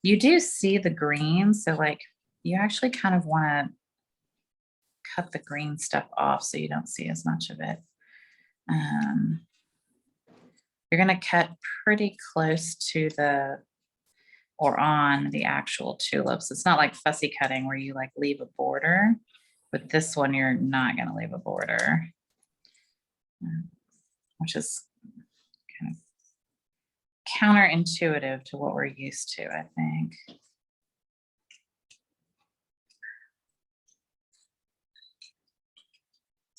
You do see the green, so like you actually kind of want to cut the green stuff off so you don't see as much of it. You're going to cut pretty close to on the actual tulips. It's not like fussy cutting where you like leave a border. With this one, you're not going to leave a border, which is kind of counterintuitive to what we're used to, I think.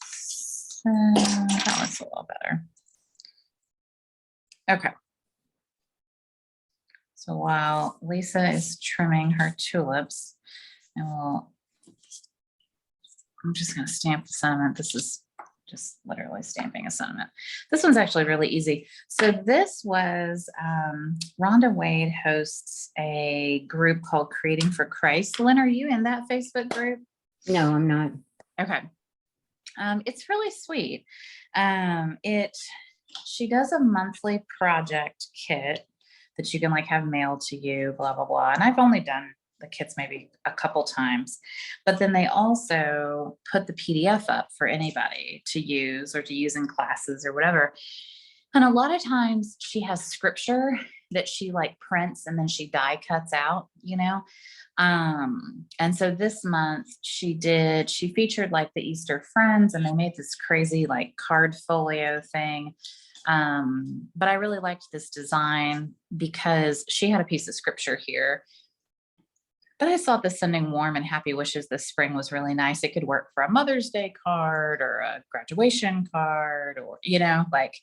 So that looks a little better. Okay. So while Lisa is trimming her tulips, I'm just going to stamp the sentiment. This is just literally stamping a sentiment. This one's actually really easy. So this was, Rhonda Wade hosts a group called Creating for Christ. Lynn, are you in that Facebook group? No, I'm not. Okay. It's really sweet. She does a monthly project kit that you can like have mailed to you, blah, blah, blah. And I've only done the kits maybe a couple times, but then they also put the PDF up for anybody to use or to use in classes or whatever. And a lot of times she has scripture that she like prints and then she die cuts out, you know? And so this month she featured like the Easter Friends, and they made this crazy like card folio thing. But I really liked this design because she had a piece of scripture here. But I thought the sending warm and happy wishes this spring was really nice. It could work for a Mother's Day card or a graduation card, or, you know, like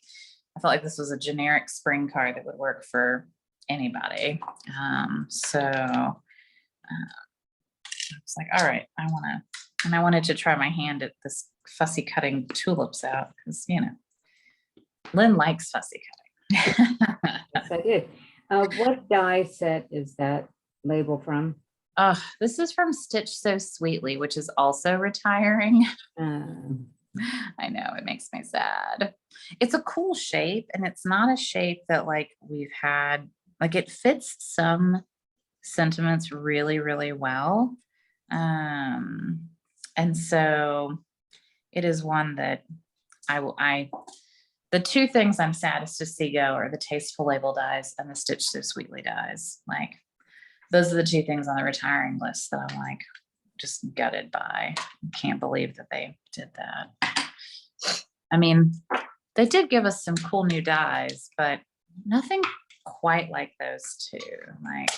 I felt like this was a generic spring card that would work for anybody. So I was like, all right, I wanted to try my hand at this fussy cutting tulips out because, you know, Lynn likes fussy cutting. Yes, I did. What die set is that label from? This is from Stitch So Sweetly, which is also retiring. I know, it makes me sad. It's a cool shape, and it's not a shape that like we've had, like it fits some sentiments really, really well. And so it is one that the two things I'm saddest to see go are the Tasteful Label dies and the Stitch So Sweetly dies. Like those are the two things on the retiring list that I'm like just gutted by. Can't believe that they did that. I mean, they did give us some cool new dies, but nothing quite like those two. Like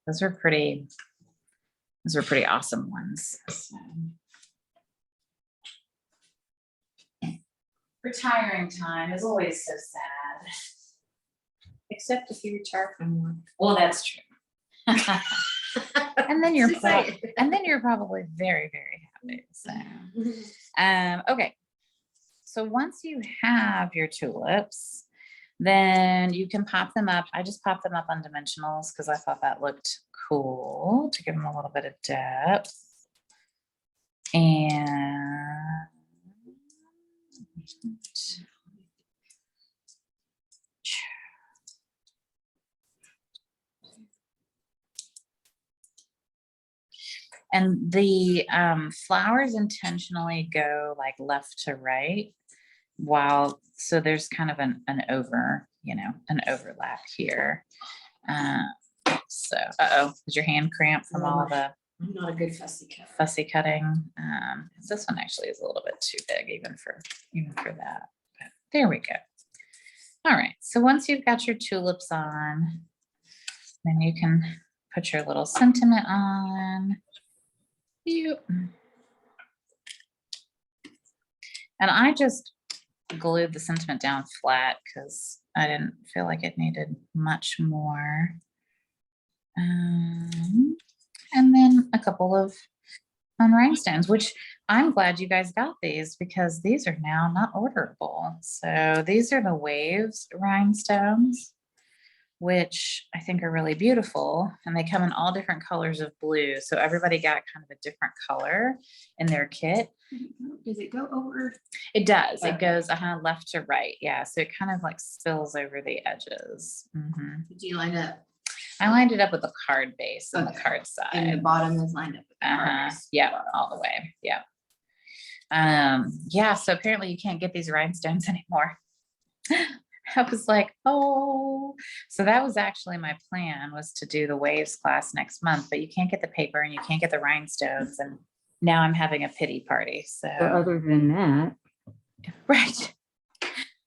those were pretty awesome ones. So. Retiring time is always so sad. Except if you retire from work. Well, that's true. and then you're probably very, very happy. So okay. So once you have your tulips, then you can pop them up. I just popped them up on dimensionals because I thought that looked cool to give them a little bit of depth. And the flowers intentionally go like left to right, so there's kind of an overlap here. So, is your hand cramped from all the I'm not a good fussy cutting? This one actually is a little bit too big even for that. But there we go. All right. So once you've got your tulips on, then you can put your little sentiment on. And I just glued the sentiment down flat because I didn't feel like it needed much more. And then a couple of rhinestones, which I'm glad you guys got these because these are now not orderable. So these are the Waves rhinestones, which I think are really beautiful. And they come in all different colors of blue. So everybody got kind of a different color in their kit. Does it go over? It does. Okay. It goes left to right. Yeah. So it kind of like spills over the edges. Mm-hmm. Did you line up? I lined it up with the card base on the Okay. card side. And the bottom is lined up with the card base. Yeah, all the way. Yeah. Yeah. So apparently you can't get these rhinestones anymore. I was like, oh, so that was actually my plan, was to do the Waves class next month, but you can't get the paper and you can't get the rhinestones. And now I'm having a pity party. So other than that, right.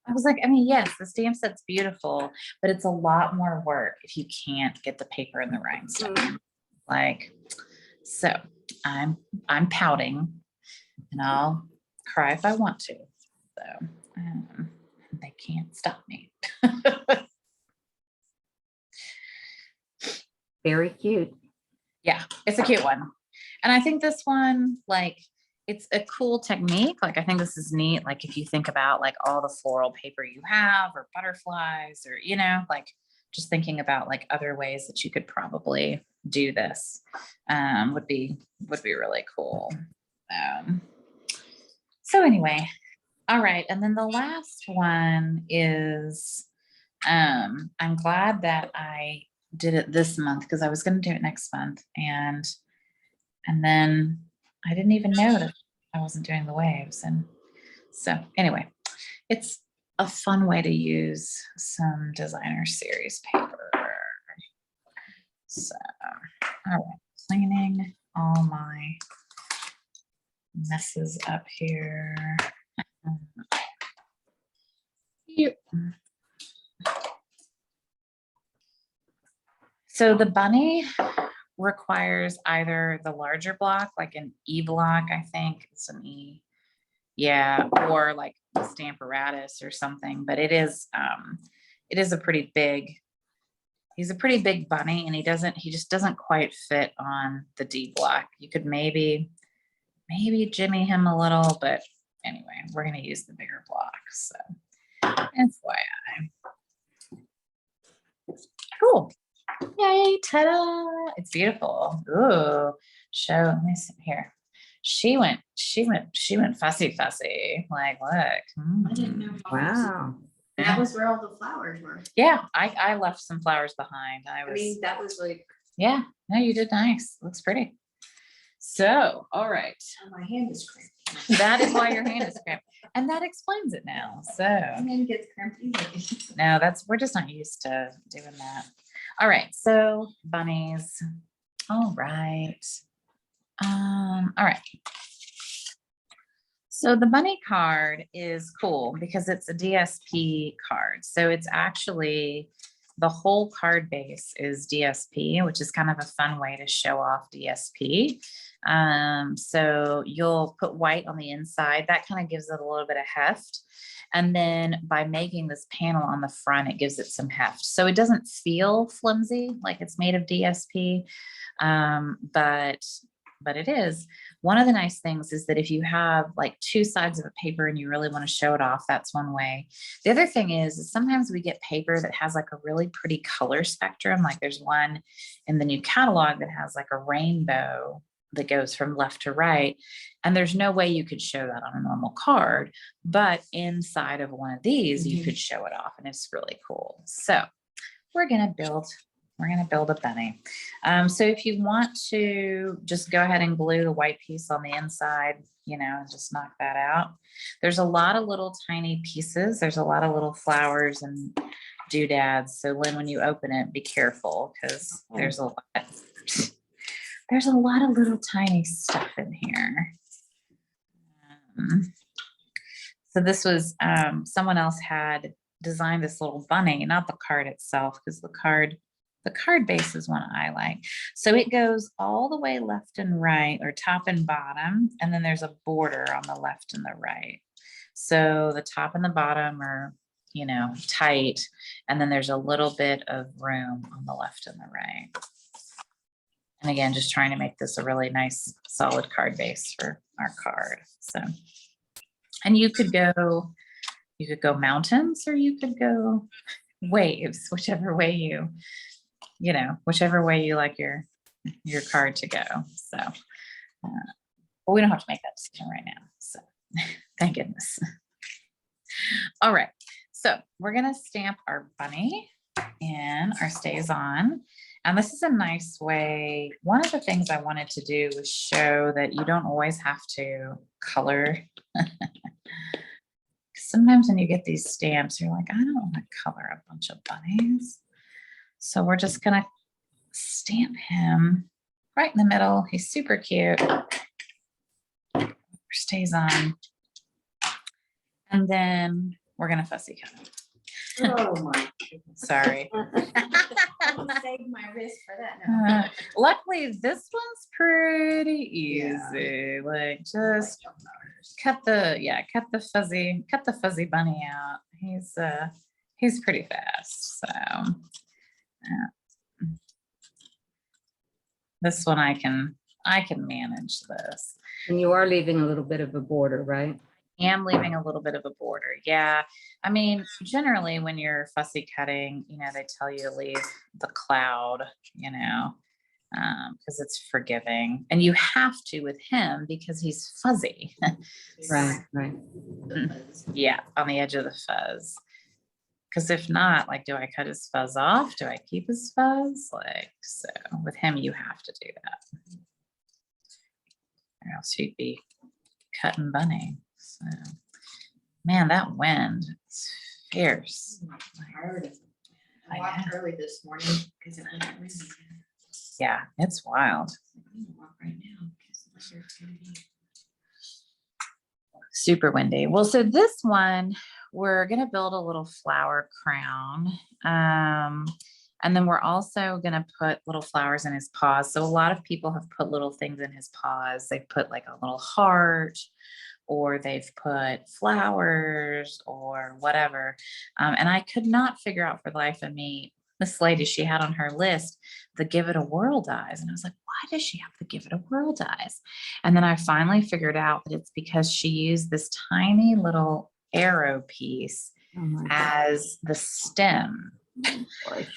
I was like, I mean, yes, the stamp set's beautiful, but it's a lot more work if you can't get the paper and the rhinestone. Like, so I'm pouting, and I'll cry if I want to. So they can't stop me. very cute. Yeah, it's a cute one. And I think this one, like, it's a cool technique. Like, I think this is neat. Like, if you think about like all the floral paper you have, or butterflies, or, you know, like just thinking about like other ways that you could probably do this would be really cool. So anyway, all right. And then the last one is, I'm glad that I did it this month because I was going to do it next month. And then I didn't even know that I wasn't doing the waves. And so anyway, it's a fun way to use some designer series paper. So, all right, cleaning all my messes up here. Yep. So the bunny requires either the larger block, like an E block, I think it's an E. Yeah, or like the Stamparatus or something, but it is a pretty big, he's a pretty big bunny, and he just doesn't quite fit on the D block. You could maybe jimmy him a little, but anyway, we're gonna use the bigger block. So FYI. Cool. Yay, ta-da! It's beautiful. Ooh, let me see here. She went fussy. Like, look. I didn't know. Wow. That was where all the flowers were. Yeah, I left some flowers behind. I mean, that was like, yeah, no, you did nice. Looks pretty. So, all right. oh, my hand is cramped. That is why your hand is cramped. And that explains it now. So My hand gets cramped easily. no, we're just not used to doing that. All right, so bunnies. All right. All right. So the bunny card is cool because it's a DSP card. So it's actually, the whole card base is DSP, which is kind of a fun way to show off DSP. So you'll put white on the inside. That kind of gives it a little bit of heft. And then by making this panel on the front, it gives it some heft. So it doesn't feel flimsy, like it's made of DSP, but it is. One of the nice things is that if you have like two sides of a paper and you really want to show it off, that's one way. The other thing is sometimes we get paper that has like a really pretty color spectrum. Like there's one in the new catalog that has like a rainbow that goes from left to right. And there's no way you could show that on a normal card, but inside of one of these, you could show it off, and it's really cool. So we're going to build a bunny. So if you want to just go ahead and glue the white piece on the inside, and just knock that out. There's a lot of little tiny pieces. There's a lot of little flowers and doodads. So Lynn, when you open it, be careful because there's a lot of little tiny stuff in here. So this was, someone else had designed this little bunny, not the card itself, because the card base is one I like. So it goes all the way left and right, or top and bottom, and then there's a border on the left and the right. So the top and the bottom are, tight, and then there's a little bit of room on the left and the right. And again, just trying to make this a really nice solid card base for our card. So, and you could go mountains, or you could go waves, whichever way you like your card to go. So, but we don't have to make that decision right now. So thank goodness. All right. So we're going to stamp our bunny and our stays on. And this is a nice way. One of the things I wanted to do was show that you don't always have to color. Sometimes when you get these stamps, you're like, I don't want to color a bunch of bunnies. So we're just going to stamp him right in the middle. He's super cute. Stays on. And then we're going to fussy cut him. Oh my goodness. Sorry. I'll save my wrist for that now. Luckily, this one's pretty easy. Like just cut the fuzzy bunny out. He's pretty fast. So this one I can manage this. And you are leaving a little bit of a border, right? Am leaving a little bit of a border. Yeah. I mean, generally when you're fussy cutting, they tell you to leave the cloud, because it's forgiving, and you have to with him because he's fuzzy. Right. Yeah. On the edge of the fuzz. Because if not, like, do I cut his fuzz off? Do I keep his fuzz? Like, so with him, you have to do that. Or else you'd be cutting bunny. So, man, that wind, it's fierce. Tired. I I walked know. early this morning because it wasn't windy. Yeah, it's wild. I'm gonna walk right now because later it's gonna be. Super windy. Well, so this one, we're going to build a little flower crown. And then we're also going to put little flowers in his paws. So a lot of people have put little things in his paws. They've put like a little heart, or they've put flowers or whatever. And I could not figure out for the life of me, this lady, she had on her list the Give It a Whirl dies. And I was like, why does she have the Give It a Whirl dies? And then I finally figured out that it's because she used this tiny little arrow piece Oh my as the stem. gosh. And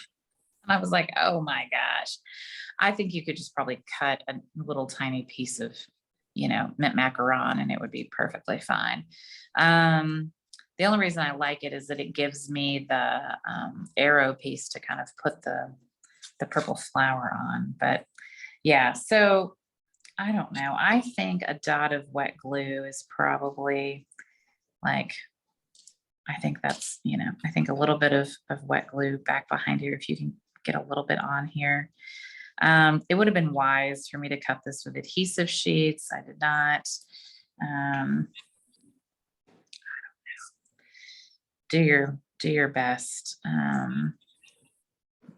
I was like, oh my gosh. I think you could just probably cut a little tiny piece of, mint macaron and it would be perfectly fine. The only reason I like it is that it gives me the arrow piece to kind of put the purple flower on. But yeah, so I don't know. I think a dot of wet glue is probably like, I think that's, I think a little bit of wet glue back behind here, if you can get a little bit on here. It would have been wise for me to cut this with adhesive sheets. I did not. I don't know. Do your best.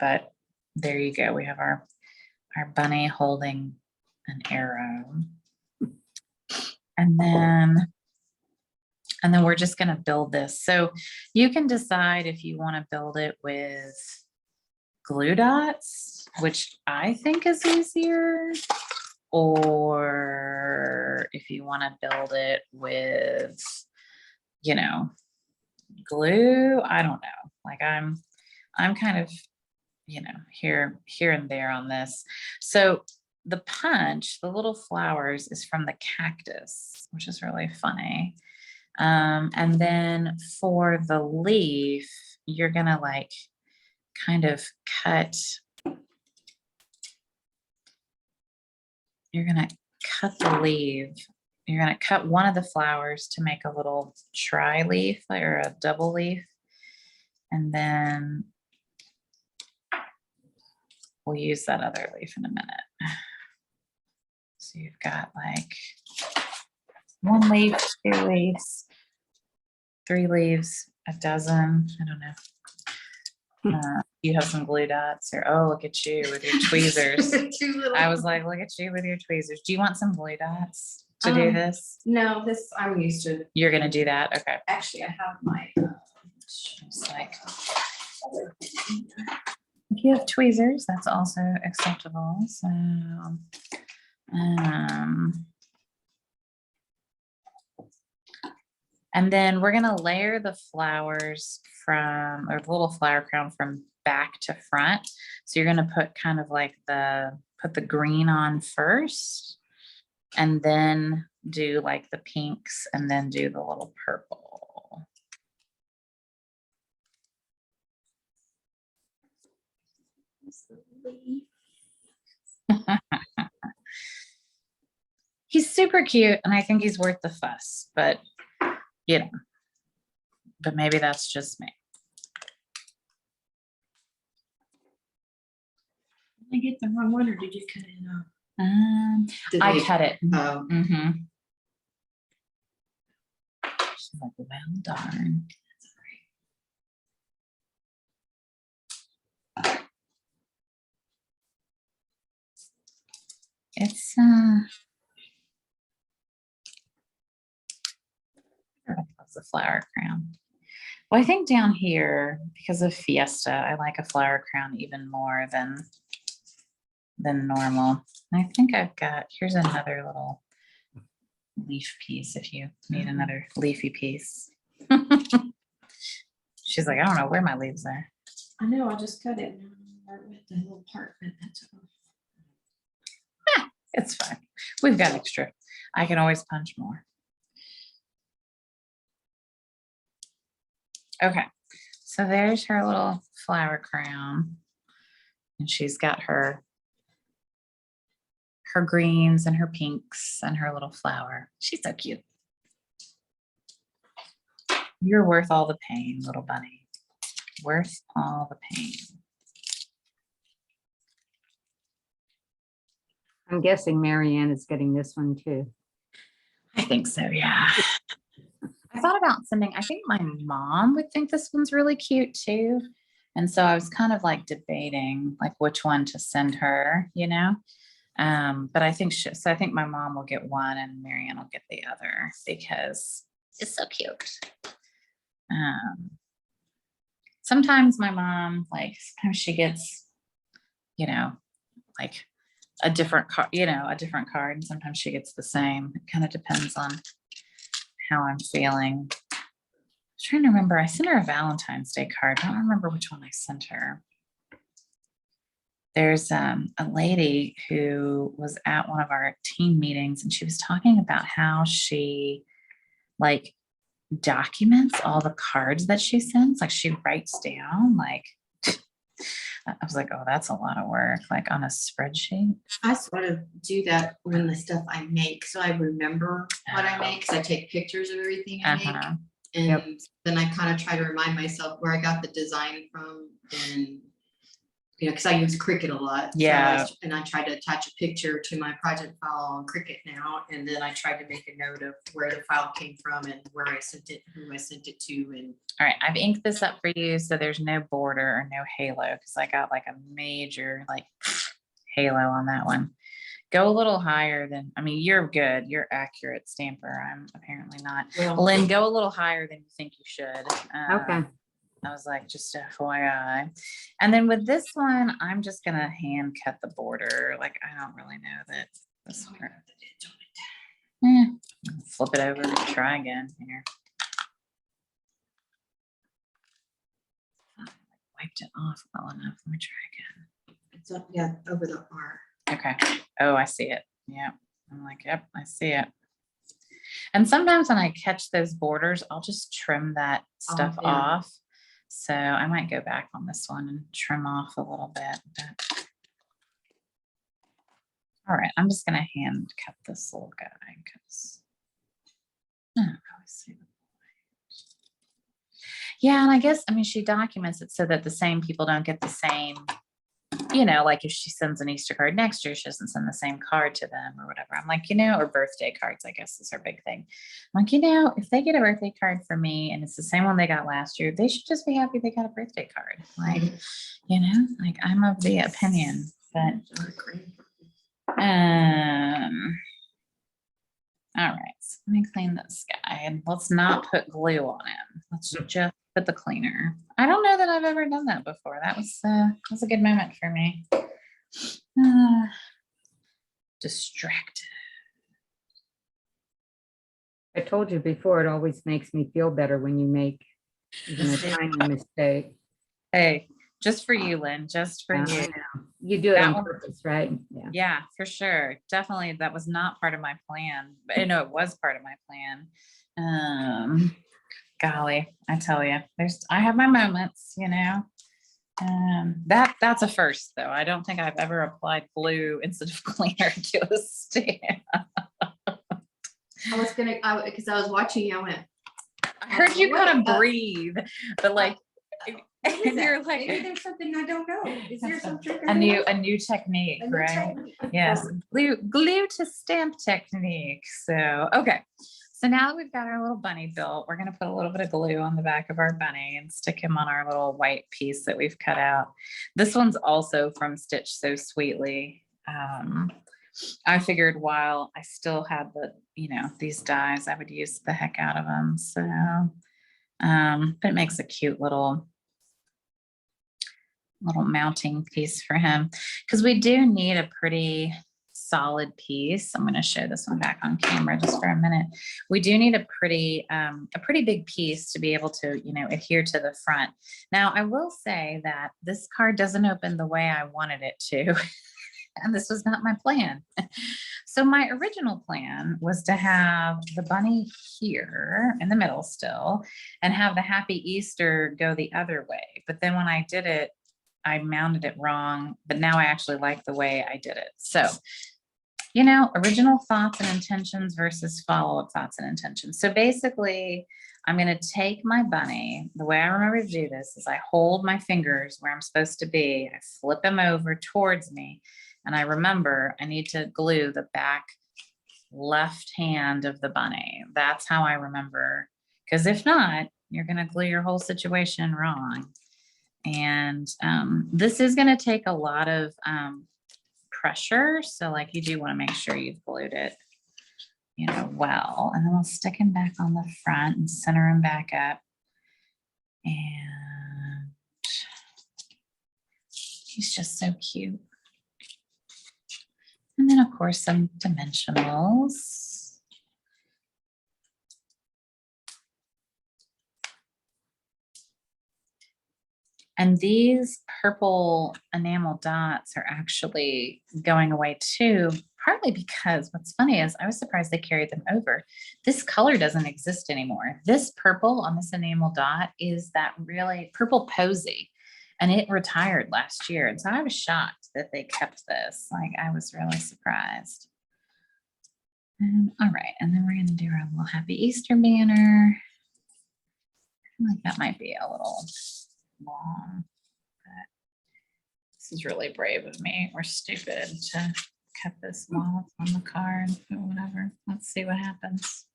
But there you go. We have our bunny holding an arrow. And then we're just going to build this. So you can decide if you want to build it with glue dots, which I think is easier, or if you want to build it with, glue. I don't know. Like I'm kind of, here and there on this. So the punch, the little flowers, is from the cactus, which is really funny. And then for the leaf, you're gonna like kind of cut. You're gonna cut the leaf. You're gonna cut one of the flowers to make a little tri-leaf or a double leaf, and then we'll use that other leaf in a minute. So you've got like one leaf, two leaves, three leaves, a dozen. I don't know. You have some glue dots, or oh, look at you with your tweezers. I was like, look at you with your tweezers. Do you want some glue dots to do this? No, this, I'm used to, You're gonna do that? Okay. actually, I have my. It's like, if you have tweezers, that's also acceptable. So, and then we're gonna layer the flowers or the little flower crown from back to front. So you're gonna put kind of like put the green on first, and then do like the pinks, and then do the little purple. He's super cute, and I think he's worth the fuss, but but maybe that's just me. Did I get the wrong one, or did you cut it off? I cut it. Oh, She's like, well, darn. It's the flower crown. Well, I think down here, because of Fiesta, I like a flower crown even more than normal. I think I've got, here's another little leaf piece if you need another leafy piece. She's like, I don't know where my leaves are. I know, I just cut it. With the little part, but that's all. It's fine. We've got extra. I can always punch more. Okay, so there's her little flower crown, and she's got her greens and her pinks and her little flower. She's so cute. You're worth all the pain, little bunny. Worth all the pain. I'm guessing Marianne is getting this one too. I think so, yeah. I thought about sending, I think my mom would think this one's really cute too. And so I was kind of like debating like which one to send her, you know? But I think so I think my mom will get one and Marianne will get the other because it's so cute. Sometimes my mom, like, sometimes she gets, you know, like a different card, a different card, and sometimes she gets the same. It kind of depends on how I'm feeling. I'm trying to remember. I sent her a Valentine's Day card. I don't remember which one I sent her. There's a lady who was at one of our team meetings and she was talking about how she like documents all the cards that she sends. Like she writes down like, I was like, oh, that's a lot of work, like on a spreadsheet. I sort of do that when the stuff I make, so I remember what I make, because I take pictures of everything I make. And Yep. then I kind of try to remind myself where I got the design from, and because I use Cricut a lot. Yeah. So and I try to attach a picture to my project file on Cricut now, and then I try to make a note of where the file came from and where I sent it, who I sent it to. And All right, I've inked this up for you so there's no border or no halo because I got like a major like halo on that one. Go a little higher than, I mean, you're good. You're accurate stamper. I'm apparently not. Lynn, go a little higher than you think you should. Okay. I was like, just FYI. And then with this one, I'm just going to hand cut the border. Like, I don't really know that this one. Flip it over and try again here. Wiped it off well enough. Let me try again. it's up, yeah, over the R. Okay. Oh, I see it. Yeah. I'm like, yep, I see it. And sometimes when I catch those borders, I'll just trim that stuff yeah. off. So I might go back on this one and trim off a little bit. But... All right, I'm just going to hand cut this little guy because I don't really see the point. Yeah, and I guess, I mean, she documents it so that the same people don't get the same, like if she sends an Easter card next year, she doesn't send the same card to them or whatever. I'm like, or birthday cards, I guess is her big thing. I'm like, if they get a birthday card from me and it's the same one they got last year, they should just be happy they got a birthday card. Like, like I'm of the opinion, but, all right, so let me clean this guy and let's not put glue on him. Let's just put the cleaner. I don't know that I've ever done that before. That was a good moment for me. Distracted. I told you before, it always makes me feel better when you make even a tiny mistake. Hey, just for you, Lynn, just for I you. know. You do it That on one- purpose, right? Yeah. Yeah, for sure. Definitely. That was not part of my plan, but it was part of my plan. Golly, I tell you, I have my moments, that's a first though. I don't think I've ever applied glue instead of cleaner to a stamp. I was gonna, because I was watching you, I went, I heard you kind of breathe, but like, and you're maybe like there's something I don't know. Is there some trick? I a don't new know? technique, A new right? technique. Yes, glue to stamp technique. So, okay. So now that we've got our little bunny built, we're going to put a little bit of glue on the back of our bunny and stick him on our little white piece that we've cut out. This one's also from Stitch So Sweetly. I figured while I still had these dies, I would use the heck out of them. So, but it makes a cute little mounting piece for him because we do need a pretty solid piece. I'm going to show this one back on camera just for a minute. We do need a pretty big piece to be able to, adhere to the front. Now, I will say that this card doesn't open the way I wanted it to. And this was not my plan. So my original plan was to have the bunny here in the middle still and have the Happy Easter go the other way. But then when I did it, I mounted it wrong, but now I actually like the way I did it. So original thoughts and intentions versus follow-up thoughts and intentions. So basically, I'm going to take my bunny. The way I remember to do this is I hold my fingers where I'm supposed to be. I flip them over towards me. And I remember I need to glue the back left hand of the bunny. That's how I remember. Because if not, you're going to glue your whole situation wrong. And this is going to take a lot of pressure. So like you do want to make sure you've glued it, well. And then we'll stick him back on the front and center him back up. And he's just so cute. And then of course some dimensionals. And these purple enamel dots are actually going away too, partly because what's funny is I was surprised they carried them over. This color doesn't exist anymore. This purple on this enamel dot is that really purple posy, and it retired last year. And so I was shocked that they kept this. Like, I was really surprised. And all right, and then we're going to do our little Happy Easter banner. I feel like that might be a little long, but this is really brave of me. We're stupid to cut this while it's on the card or whatever. Let's see what happens.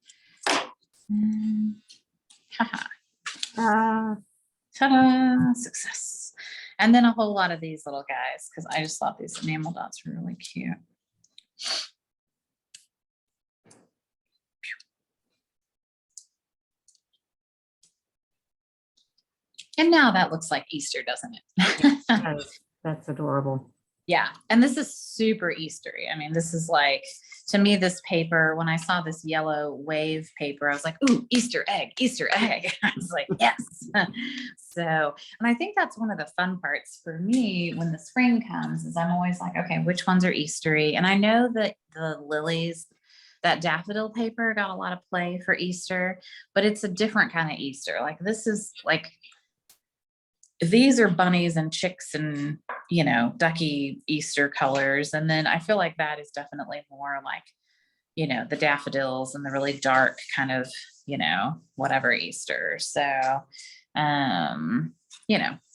Ta-da, success. And then a whole lot of these little guys, because I just thought these enamel dots were really cute. And now that looks like Easter, doesn't it? That's adorable. Yeah. And this is super Eastery. I mean, this is like, to me, this paper, when I saw this yellow wave paper, I was like, ooh, Easter egg, Easter egg. I was like, yes. So, and I think that's one of the fun parts for me when the spring comes is I'm always like, okay, which ones are Eastery? And I know that the lilies, that daffodil paper got a lot of play for Easter, but it's a different kind of Easter. Like this is like, these are bunnies and chicks and, ducky Easter colors. And then I feel like that is definitely more like, the daffodils and the really dark kind of, whatever Easter. So,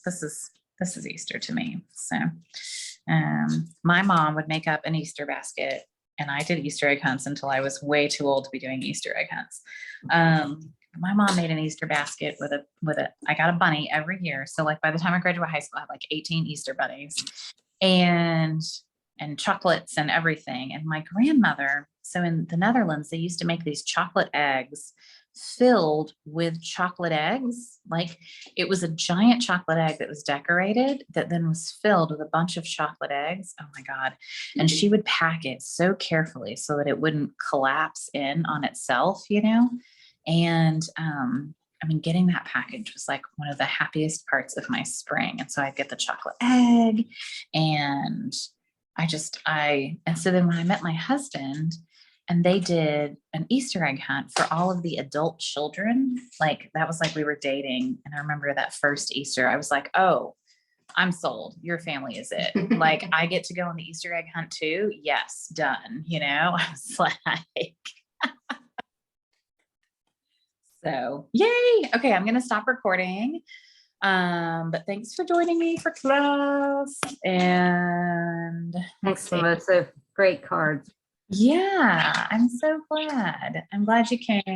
this is Easter to me. So, my mom would make up an Easter basket, and I did Easter egg hunts until I was way too old to be doing Easter egg hunts. My mom made an Easter basket I got a bunny every year. So like by the time I graduated high school, I had like 18 Easter bunnies and chocolates and everything. And my grandmother, so in the Netherlands, they used to make these chocolate eggs filled with chocolate eggs. Like it was a giant chocolate egg that was decorated that then was filled with a bunch of chocolate eggs. Oh my God. And she would pack it so carefully so that it wouldn't collapse in on itself, And getting that package was like one of the happiest parts of my spring. And so I'd get the chocolate egg and and so then when I met my husband and they did an Easter egg hunt for all of the adult children, like that was like we were dating. And I remember that first Easter, I was like, oh, I'm sold. Your family is it. Like I get to go on the Easter egg hunt too. Yes, done. I was like, so yay. Okay, I'm going to stop recording. But thanks for joining me for class. And Thanks, Melissa. Great cards. Yeah, I'm so glad. I'm glad you came.